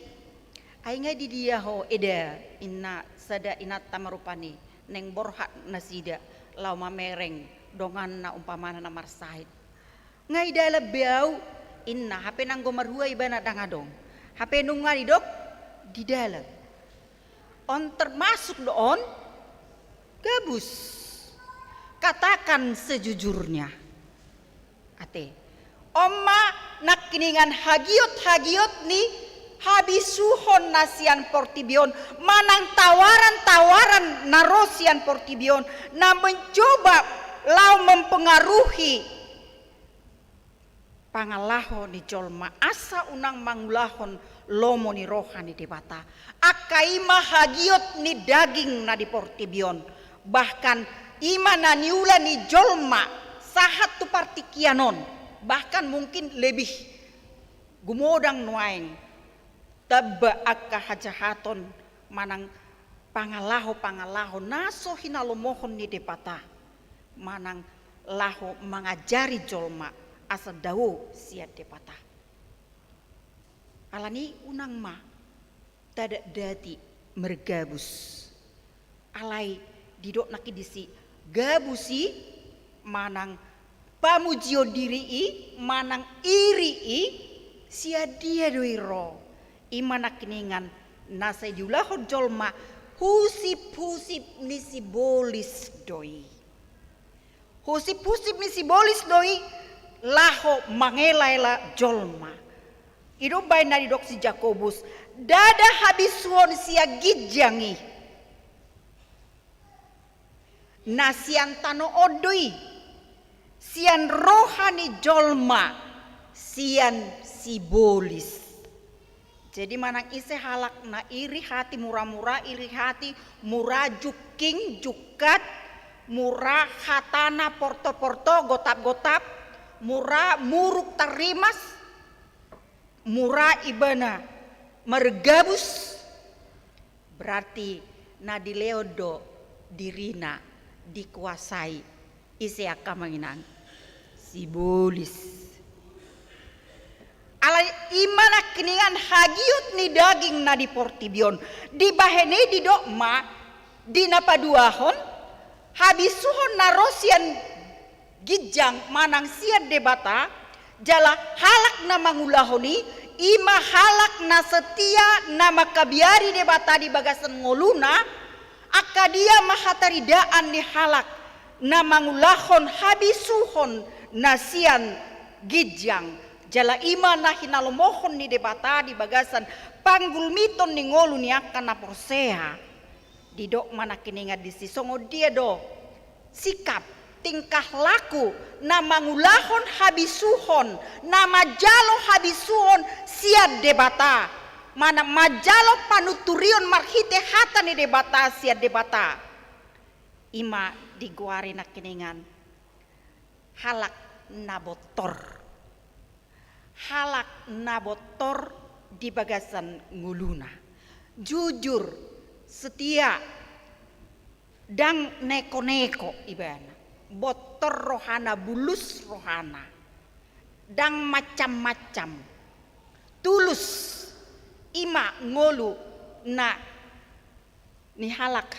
ay nga di dia ho eda inna sada inat tamarupani neng borha nasida lau mamereng dongan na umpamana na marsahid ngai dala beau inna hape nang gomarhua ibana dangadong hape nunga didok di dalam on termasuk doon gabus katakan sejujurnya ate omma nakiningan hagiot ni habisuhon nasian portibion manang tawaran narosian portibion na mencoba lau mempengaruhi pangalahon ni jolma asa unang mangulahon lomo ni rohani debata akaima hagiot ni daging na di portibion bahkan ima na niula ni jolma sahat tu partikianon bahkan mungkin lebih gumodang nuaing taba akka hajahaton manang pangalaho naso hinalomohon ni depata manang laho mengajari jolma asa dawo sia depata alani unang ma tada dati mergabus alai didok naki disi gabusi manang pamujio diri manang iri sia dia doiro imana kiningan nasai diulahon jolma husip ni sibolis doi husip ni sibolis doi laho mangelaila jolma ido baina di dok si Jakobus dada habisuon sia gidjangi nasian tano odoi sian rohani jolma sian sibolis. Jadi manang ise halak na iri hati murah-murah, iri hati murah juking, jukat, murah hatana porto-porto, gotap-gotap, murah muruk tarimas, murah ibana mergabus, berarti na dileodo dirina dikuasai ise akamanginan sibolis. Alai imana keningan hagiut ni daging na di portibion di bahene di dokma di napaduahon habisuhon na rosian gijang manang siad debata jala halak na mangulahoni ima halak na setia na makabiari debata di bagasan ngoluna akadia mahataridaan ni halak na mangulahon habisuhon na sian gijang jala ima na hinalomohon ni debata di bagasan panggulmiton ni ngolu ni akan na porsea di dok mana kininga di sisongo dia do sikap tingkah laku na mangulahon habisuhon na majalo habisuhon siad debata mana majalo panuturion marhite hata ni debata siad debata ima diguari na kiningan halak nabotor halak nabotor di bagasan nguluna jujur setia dang neko-neko ibana botor rohana bulus rohana dang macam-macam tulus ima ngolu na ni halak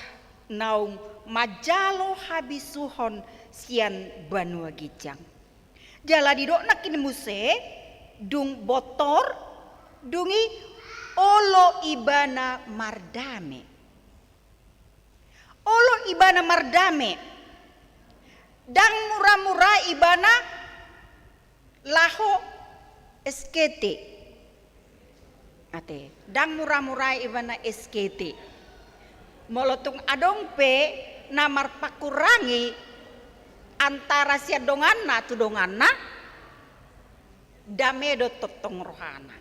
naung majalo habisuhon sian banua gijang jala didok nak ini muse dung botor dungi olo ibana mardame dang murah-murah ibana laho skete ate dang murah-murah ibana skete molotung adong pe namar pakurangi antara sia donganna tu donganna dame do totong rohana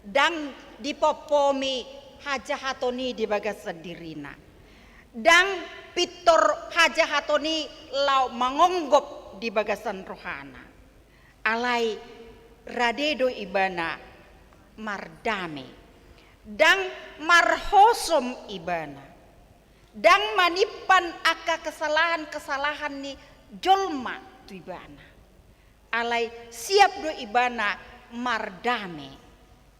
dang dipopomi haja hatoni di bagasan dirina dang pitor haja hatoni lau mangonggop di bagasan rohana alai radedo ibana mardame dang marhosom ibana dang manipan aka kesalahan ni jolma tu ibana alai siap do ibana mardame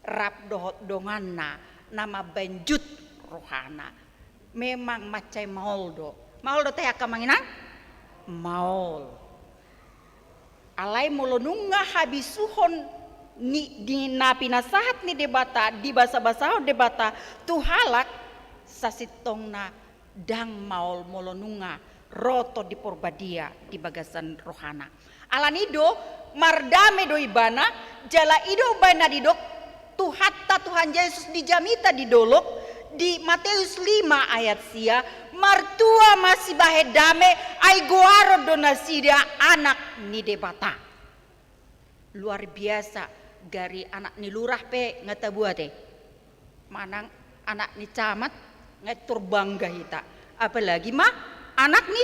rap dohot donganna nama banjut rohana memang macai mauldo teh akamanginan maul alai molonunga habisuhon ni di napi nasahat ni debata di basa-basa debata tu halak sasitongna dang maul molonunga roto di porbadia di bagasan rohana alanido mardame do ibana jala ido bana didok tu hatta Tuhan Yesus dijamita di dolok di Matius 5 ayat sia martua masih bahe dame ai goaro donasidia anak ni debata luar biasa gari anak ni lurah pe ngata buate manang anak ni camat ngatur bangga hita apalagi mah anak ni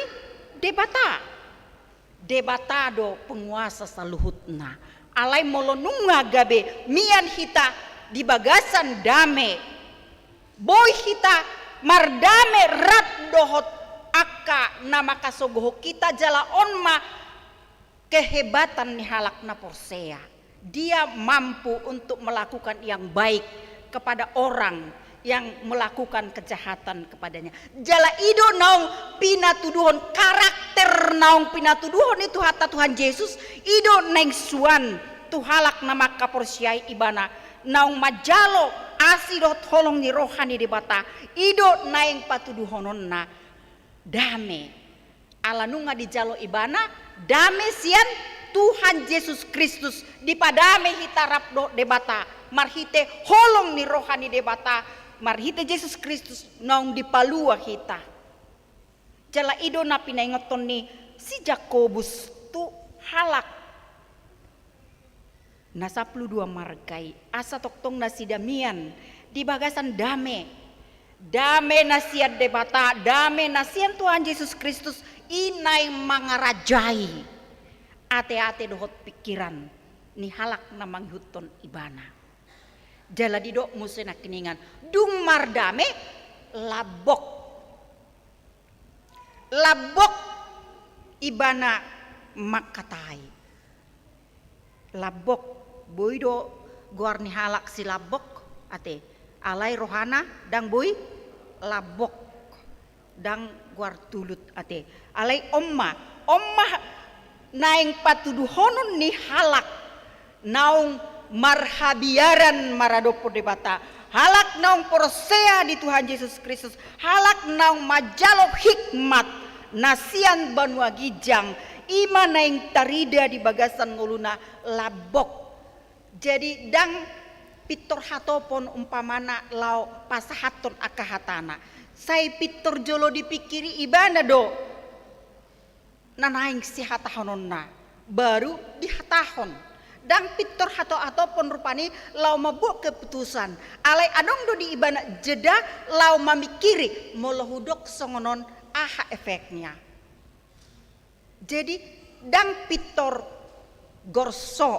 debatado penguasa saluhutna alai molonunga gabe mian hita di bagasan dame. Boy kita mardame rat dohot aka nama kasogoh kita jala onma kehebatan ni halak na Porsea. Dia mampu untuk melakukan yang baik kepada orang yang melakukan kejahatan kepadanya. Jala ido naung pinatuduhon karakter naung pinatuduhon itu hatta Tuhan Yesus ido neng suan tuhalak nama kaporsiai ibana naung majalo asidot holong ni rohani di bata ido naeng patuduhonon na dame alanunga di jalo ibana dame sian Tuhan Yesus Kristus di padame hitarap do debata marhite holong ni rohani debata marhite Yesus Kristus naung di palua hita jala ido na pinaingoton ni si Jakobus tu halak na 12 margai asa toktong na si Damian di bagasan dame nasian debata dame nasian Tuhan Yesus Kristus inay mangarajai ate-ate dohot pikiran ni halak na manghuton ibana jala didok musa na kiningan dung mardame labok ibana makatay labok boydo guar ni halak si labok ate alay rohana dang boy labok dang guar tulut ate alay omma naing patuduhonon ni halak naung marhabiaran maradopo debata halak naung Porsea di Tuhan Yesus Kristus halak naung majalop hikmat nasian banua gijang ima naing tarida di bagasan nguluna labok jadi dang pitor hatopon umpamana lau pasahaton akahatana say pitor jolo dipikiri ibana do nanaing si hatahonon na baru dihatahon dang pitor hato atopon rupani lau mabuk keputusan alay adong do di ibana jeda lau mamikiri molohudok songonon aha efeknya jadi dang pitor gorso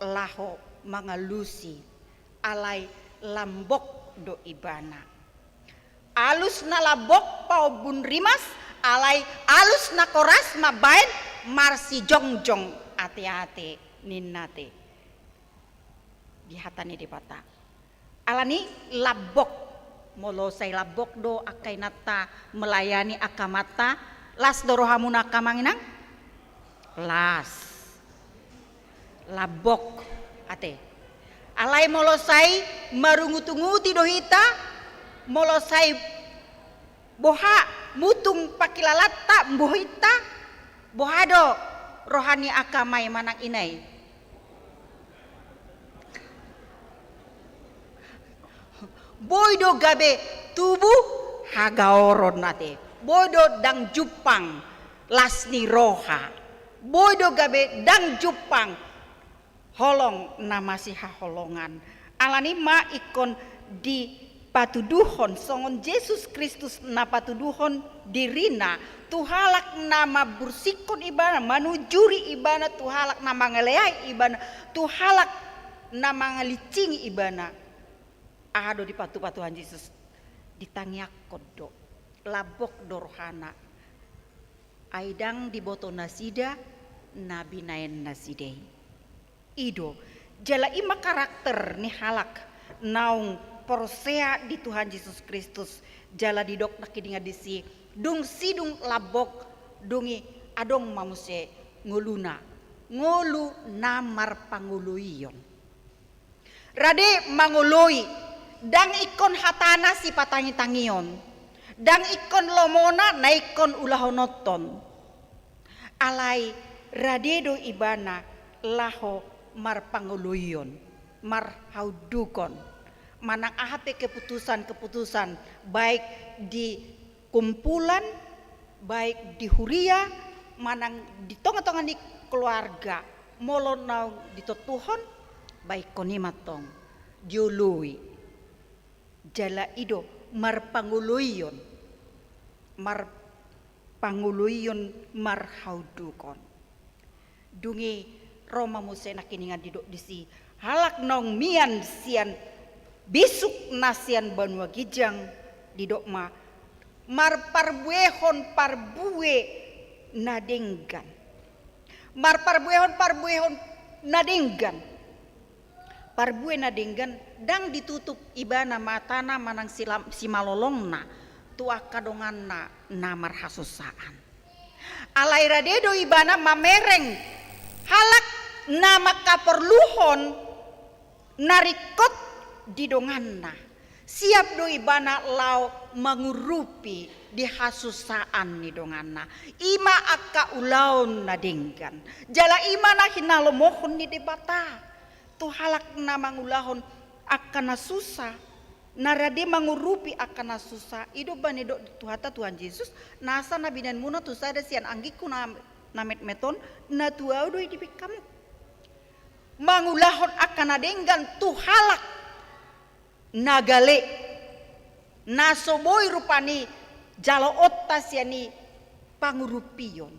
laho mangalusi alay lambok do ibana alus na labok pau bun rimas alay alus na koras mabain marsi jongjong ate-ate ninnate dihatani di bata alani labok molo say labok do akay nata melayani akamata las dorohamuna kamanginang las labok ate alay molo say marungutunguti dohita molo say boha mutung pakilalata mbohita bohado rohani akamay manang inay boydo gabe tubuh hagaoron nate boydo dang jupang lasni roha boydo gabe dang jupang holong namasi haholongan alani ma ikon di patuduhon songon Yesus Kristus na patuduhon dirina tuhalak nama bursikon ibana manujuri ibana tuhalak nama ngeleai ibana tuhalak nama ngalicing ibana ado di patu-patuhan Yesus ditangiak kodo labok dorhana aidang di boto nasida nabi naen nasidei ido jala ima karakter ni halak naung Porsea di Tuhan Yesus Kristus jala didok nakidinga disi dung sidung labok dungi adong mamuse nguluna ngulu namar panguluiyon rade mangului dang ikon hatana si patangi-tangion dang ikon lomona naikon ulahonoton alay radedo ibana laho mar panguluiyon mar haudukon manang ahate keputusan-keputusan baik di kumpulan baik di huria manang di tonga-tonga di keluarga molonau di totuhon baik konimatong diului jala ido mar panguluiyon mar haudukon dungi Roma musena kiningan didok disi halak nong mian sian bisuk nasian Banua Gijang di dokma mar parbuehon parbue nadenggan. Mar parbuehon nadenggan. Parbue nadenggan dang ditutup ibana matana manang simalolongna tua kadonganna namar hasusaan. Alai radedo ibana mamereng halak nama kaperluhon narikot didonganna. Siap do ibana lau mengurupi di hasusaan ni donganna. Ima akka ulaun nadenggan. Jala ima na hinalomohon ni debata. Tu halak na mangulahon akan susah. Narade mengurupi akan susah. Ido banedo tuhata Tuhan Yesus. Nasa nabinan muna tu sada sian anggiku namet meton. Na tuau doi dipikam. Mangulahon akan nadenggan tu halak. Nagale. Nasoboy rupani. Jalo otas yani pangurupion.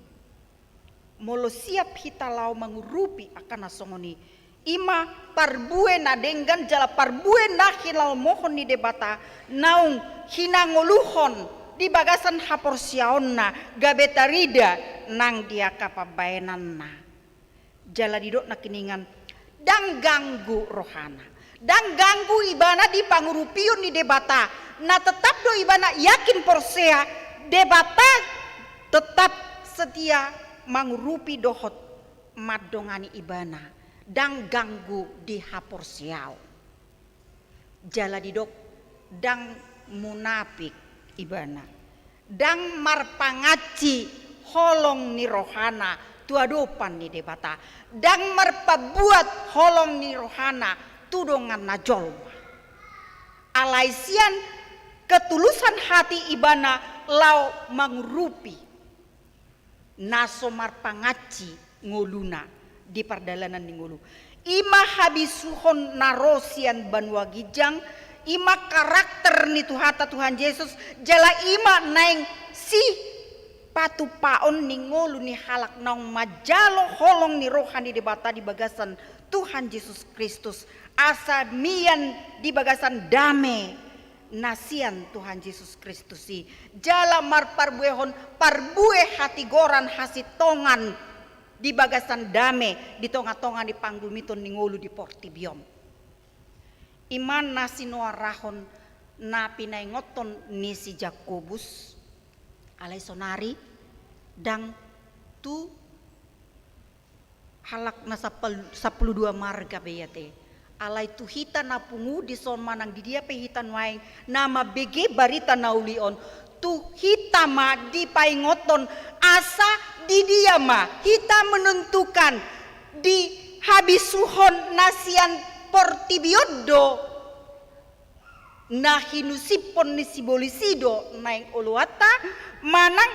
Molo siap hitalau mengurupi akan nasongoni. Ima parbue nadenggan jala parbue nahilau mohon ni debata naung hinangoluhon di bagasan haporsiaonna gabetarida nang dia kapabayananna jala didok nakiningan dang ganggu rohana dang ganggu ibana di pangurupion ni debata na tetap do ibana yakin porsea debata tetap setia mangurupi dohot madongani ibana dang ganggu di haporsial jala didok dang munafik ibana dang marpangaci holong ni rohana tuadopan ni debata dang marpabuat holong ni rohana tudongan najol alaisian ketulusan hati ibana lau mangrupi naso marpangaci ngoluna di pardalanan ningulu. Ima habisuhon narosian Banua Gijang, ima karakter ni tuhata Tuhan Yesus, jala ima naing si patu paon ningulu ni halak naung majalo holong ni rohani debata di bagasan Tuhan Yesus Kristus, asa mian di bagasan dame nasian Tuhan Yesus Kristus si jala mar parbuehon parbue hati goran hasitongan di bagasan dame di tonga-tonga di panggul miton ningolu di Portibion. Iman nasi noarahon na pinaingoton ni si Jakobus alai sonari dang tu halak na 12 marga beyate alai tu hita na pungu di son manang di dia pehitan waing nama bege barita naulion tu hita ma di paingoton asa di dia ma hita menentukan di habisuhon nasian Portibiodo nah hinusipon ni sibolisido naing uluata manang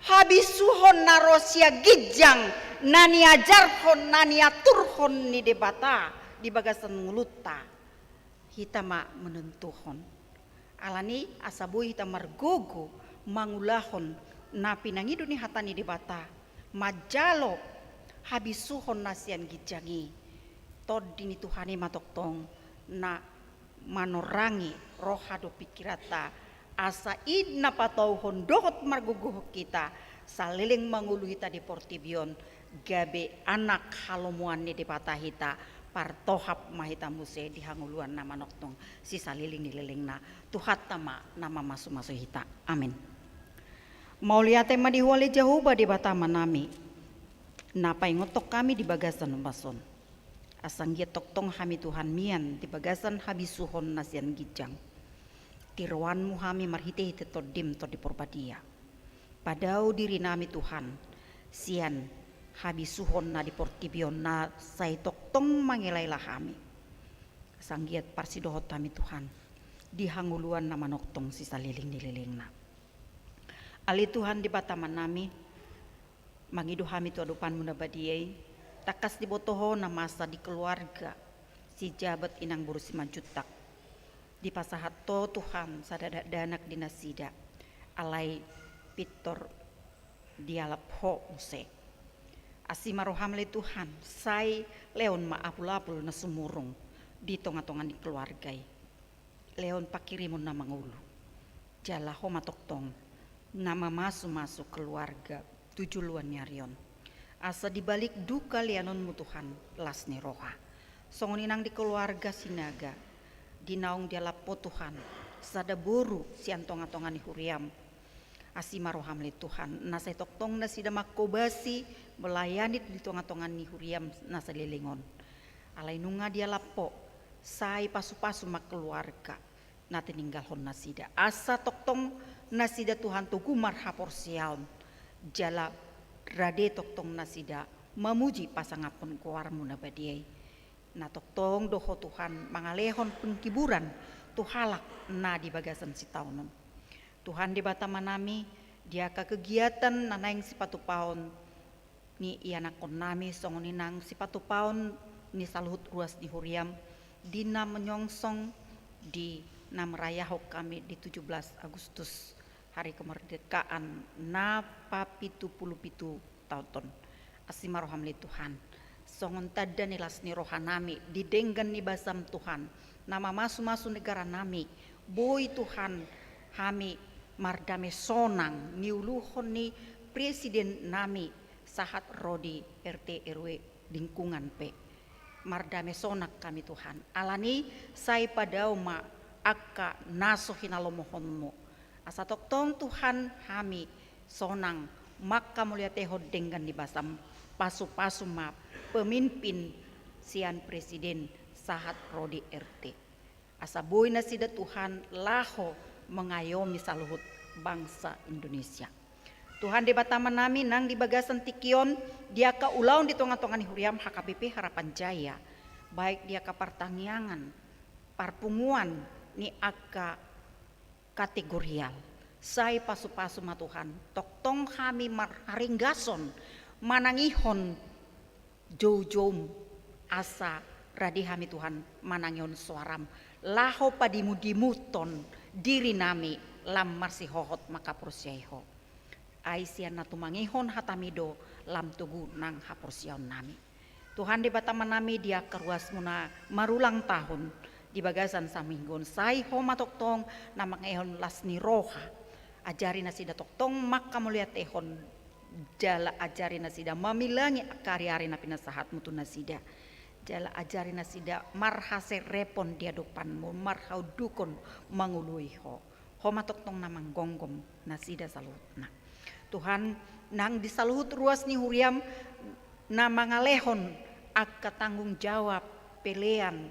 habisuhon narosia Gijang nani ajarhon nani aturhon ni debata di bagasan nguluta hita ma menentuhon alani asabu hita margogo mangulahon na pinangido ni hatani debata majalo habisuhon nasian Gijangi tod dini Tuhani matoktong na manorangi rohado pikirata asa idna patauhon dohot marguguh kita saliling mangulu hita di Portibion gabe anak halomuan ni debata hita partohap mahita muse dihanguluan nama noktong si saliling nililing na tuhat tama nama masu-masu hita amin. Mauliate madihuali Jehovah di batama nami napai ngotok kami di bagasan bason asang toktong hami Tuhan mian di bagasan habisuhon nasian Gijang tiruanmu hami marhite-hite todim to di porbadia padau diri nami Tuhan sian habisuhon na di Portibion na say toktong mangilaylah kami sanggiat parsidohot kami Tuhan dihanguluan nama noktong si saliling nililing na ali Tuhan di bataman nami mangidu kami tu adupan muna badiyay takas di botoho na masa di keluarga si jabat inang burusi mancutak di pasahat to Tuhan sadada danak dinasida alai pitor dialap ho muse asimaroham le Tuhan say leon maapul-apul na sumurung di tonga-tongan di keluarga leon pakirimun na mangulu. Jala homa toktong nama masuk keluarga tujuluan nyarion. Asa dibalik duka lianon mutuhan lasni roha. Songoninang di keluarga sinaga. Dinaung dia lapo Tuhan. Sada boru siantonga-tonga ni huriam. Asima roham li Tuhan. Nasay toktong na sida makobasi melayani di tonga-tonga ni huriam nasa lilingon. Alay nunga dia lapo. Say pasu-pasu mak keluarga. Na tininggalhon nasida. Asa toktong nasida Tuhan tugumar hapor siaon. Jala rade toktong nasida memuji pasangapun kuarmu na badiai. Na toktong doho Tuhan mangalehon pengkiburan tuhalak na di bagasan si taunon. Tuhan di bata manami dia ka kegiatan nanaing sipatu paon ni ianakon nami songoninang sipatu paon ni saluhut ruas di huriam dina menyongsong di na merayahok kami di 17 Agustus hari kemerdekaan na papitu puluh pitu tahun. Asima roham li Tuhan. Songon tada nilas ni rohanami didenggan ni basam Tuhan. Nama masu negara nami. Boy Tuhan hami mardame sonang niuluhon ni presiden nami sahat rodi RT RW lingkungan P. Mardame sonak kami Tuhan. Alani say padau ma akka naso hinalomohonmu. Asa toktong Tuhan hami sonang maka mulia teho dengan di basam pasu-pasu ma pemimpin sian presiden sahat rodi RT. Asa boy na sida Tuhan laho mengayomi saluhut bangsa Indonesia. Tuhan di bataman nami nang di bagasan tikion dia ka ulaun di tonga-tonga ni huriam HKBP Harapan Jaya. Baik dia ka pertangyangan, parpunguan ni akka kategorial. Say pasu-pasu ma Tuhan. Toktong kami haringgason manangihon jom asa radi kami Tuhan manangihon suaram. Laho padimu-dimuton diri nami lam marsi hohot maka prosyaiho. Aisian na tumangihon hatamido lam tugu nang haprosyaon nami. Tuhan di bataman nami dia keruas muna marulang tahun di bagasan saminggon. Say homa toktong na mangihon lasni roha. Ajari nasida toktong maka mulia tehon jala ajari nasida mamilangi karya na pinasahat mutu nasida jala ajari nasida marhase repon dia depanmu marhau dukon manguluiho homa toktong namang gonggom nasida salutna. Tuhan nang disaluhut ruas ni huriam na mangalehon akka tanggung jawab pelean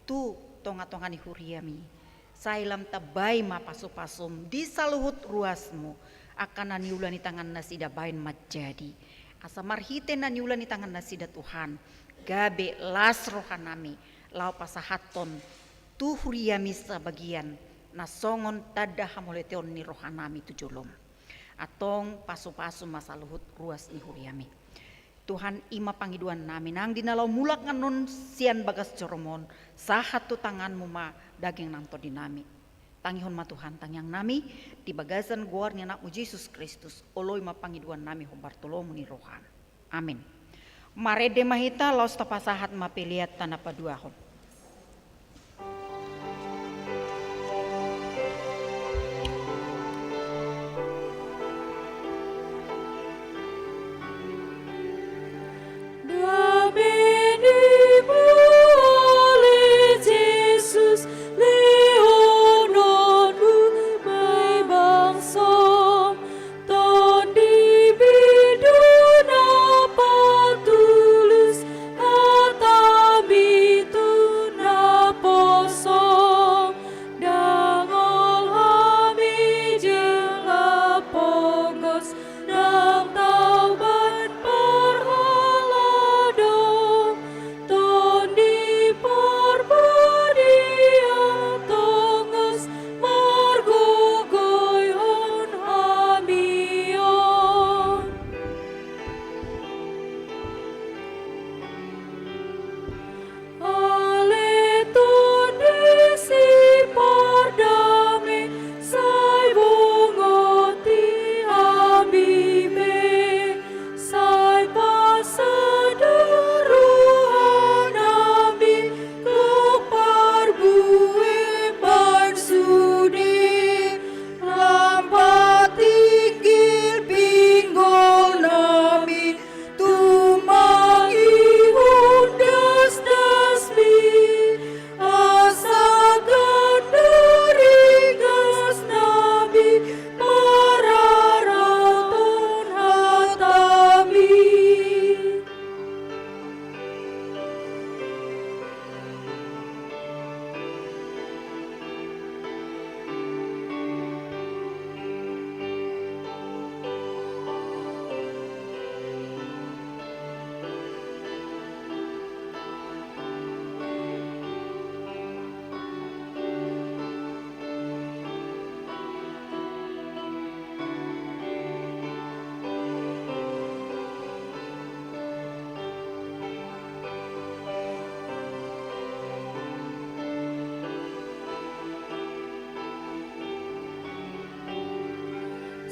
tu tonga-tonga ni huriami. Sailam tabay mapasu-pasum di saluhut ruasmu akan naniulan di tangan nasida bain majadi. Asa marhite naniulan di tangan nasida Tuhan. Gabe las rohanami lau pasahaton tu huriami sebagian nasongon tada hamoleteon ni rohanami tujulom. Atong pasu-pasu masaluhut ruas ni huriami. Tuhan ima pangiduan nami nang dinalau mulak nganun sian bagas coromon sahat tu tanganmu ma daging nangto dinami. Tangihon ma Tuhan tangyang nami di bagasan guarnya nakmu Yesus Kristus oloi ma pangiduan nami ho Bartolomu ni rohan. Amin. Marede mahita laus tapasahat ma peliat tanah paduahon. Itu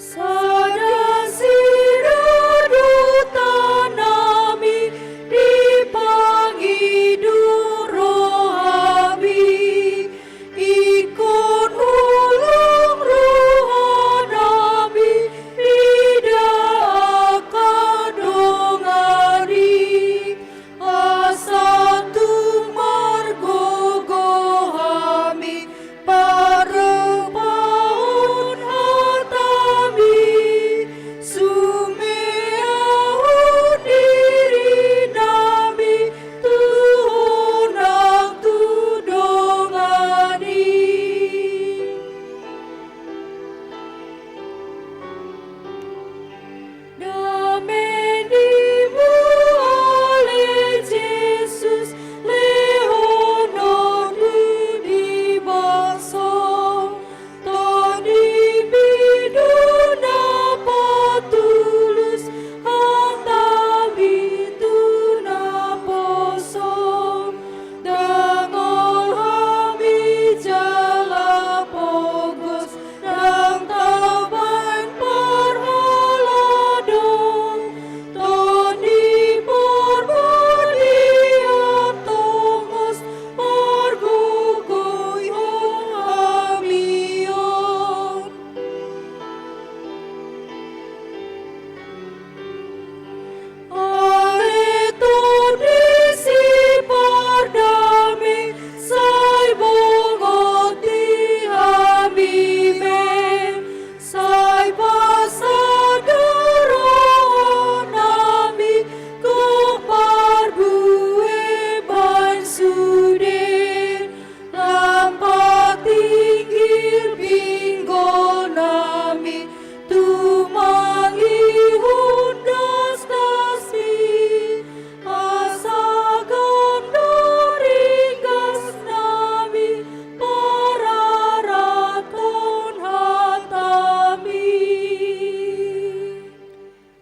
Sada siraduta nami dipangidu rohami, ikon ulung rohanami ida kadongari, asatu margogohami parepaun hatami, sumeaun diri nami tuhunang tudongani. Damenimu oleh Yesus lehono di baso, tadi biduna patulus hatabi tuna poso, dangol hami jala pogos dang taban parhaladon, tadi porbodia tomos margogoy hamion. Aeto disi pardami sai bongoti amime, sai pasadero nami keparbue bansude, lampa tinggil binggo nami tumangi hundas dasi, asagan doringas nami pararaton hatami.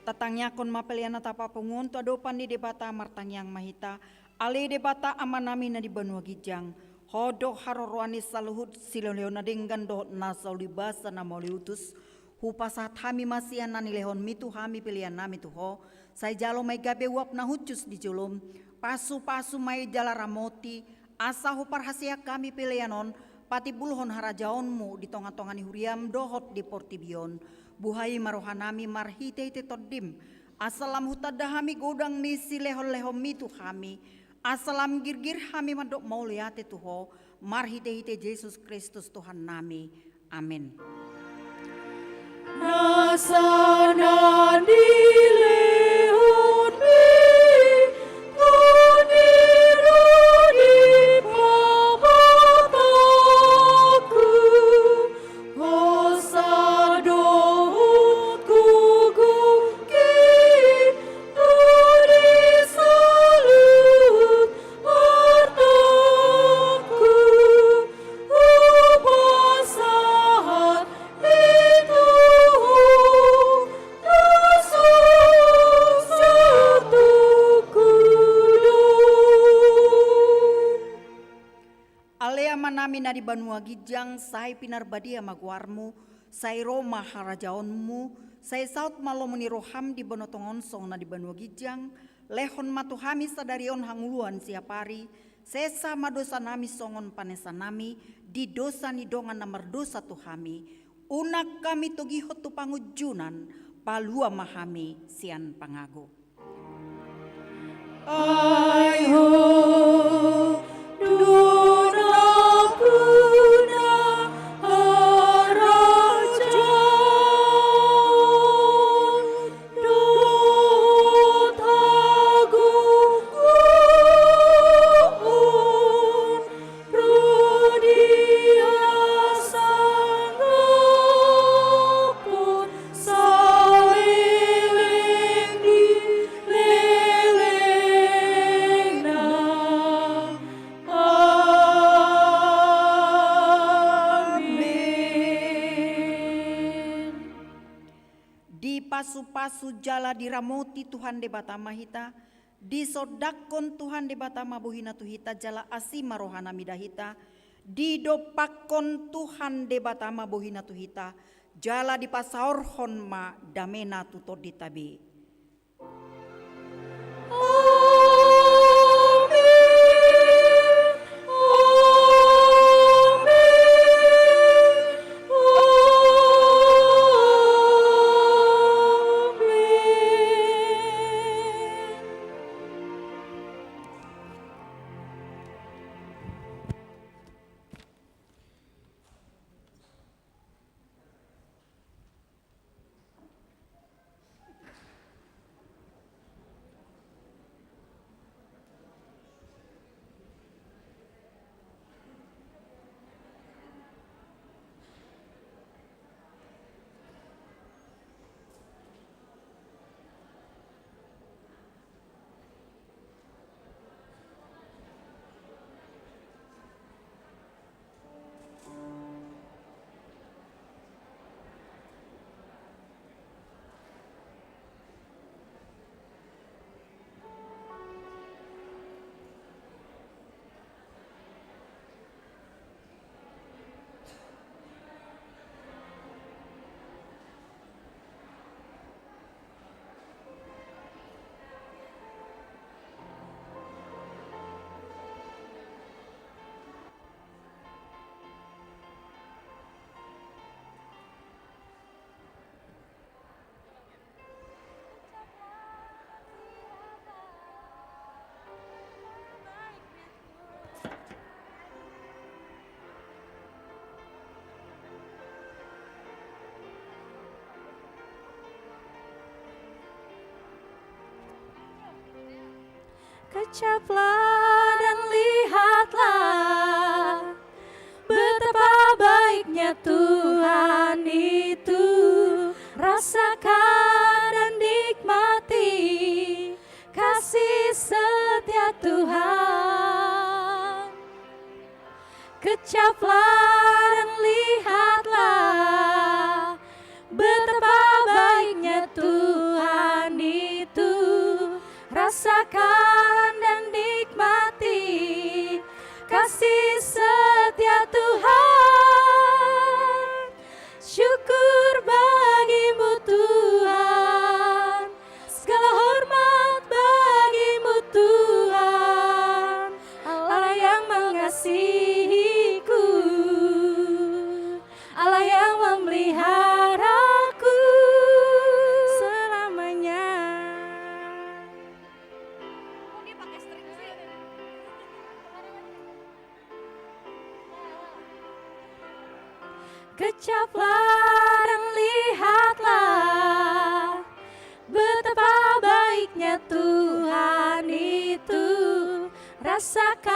Tatangnya kon mapeliana tapa penguntu adopan di debata martang yang mahita, ale debata amanami na di banua gijang, hodok harorwani saluhut siloleona denggan dohot nasau libasa na mauliutus, hupasat hami masian nani lehon mitu hami pilihan nami tuho, sai jalo mai gabe wap na hucus di julum, pasu-pasu mai jala ramoti, asa hupar hasia kami pilihanon, pati bulhon harajaonmu di tonga-tongani huriam dohot di portibion, buhai marohanami marhite-hite todim, asalam hutadahami godang nisi lehon-lehon mitu hami, asalam girgir hami madok mau liate tuho, marhite-hite Yesus Kristus Tuhan nami, amin. Nasana dilehon mi, tuniru di pabataku, hosadohut kuguki, tuni salut artaku, upasahat itu Yesus jatuh kudus. Alea manami na di banua gijang, sai pinar badia maguarmu, sai Roma harajaonmu, sai saut malomuni roham di bonotongon song na di banua gijang, lehon matuhami sadarion hanguluan siapari, sesa madosa nami songon panesa nami, di dosa ni dongan namar dosa tuhami, unak kami tugihot tu pangujunan, palua mahami sian pangago. Aiho dunapuna harajan, dot agungguun, rudia sangapun, saeleng di leleng na. Amin. Di pasu-pasu jala diramoti Tuhan de batama hita, di sodakon Tuhan de batama buhina tuhita jala asima rohana midahita, di dopakon Tuhan de batama buhina tuhita, jala di pasaorhon ma damena tuto ditabi. Kecaplah dan lihatlah betapa baiknya Tuhan itu. Rasakan dan nikmati kasih setia Tuhan. Kecaplah dan lihatlah betapa baiknya Tuhan itu. Rasakan dan nikmati kasih setia Tuhan. Syukur bagimu Tuhan, segala hormat bagimu Tuhan, Allah yang mengasihiku, Allah yang memeliharaku selamanya. Kecaplah dan lihatlah betapa baiknya Tuhan itu. Rasakan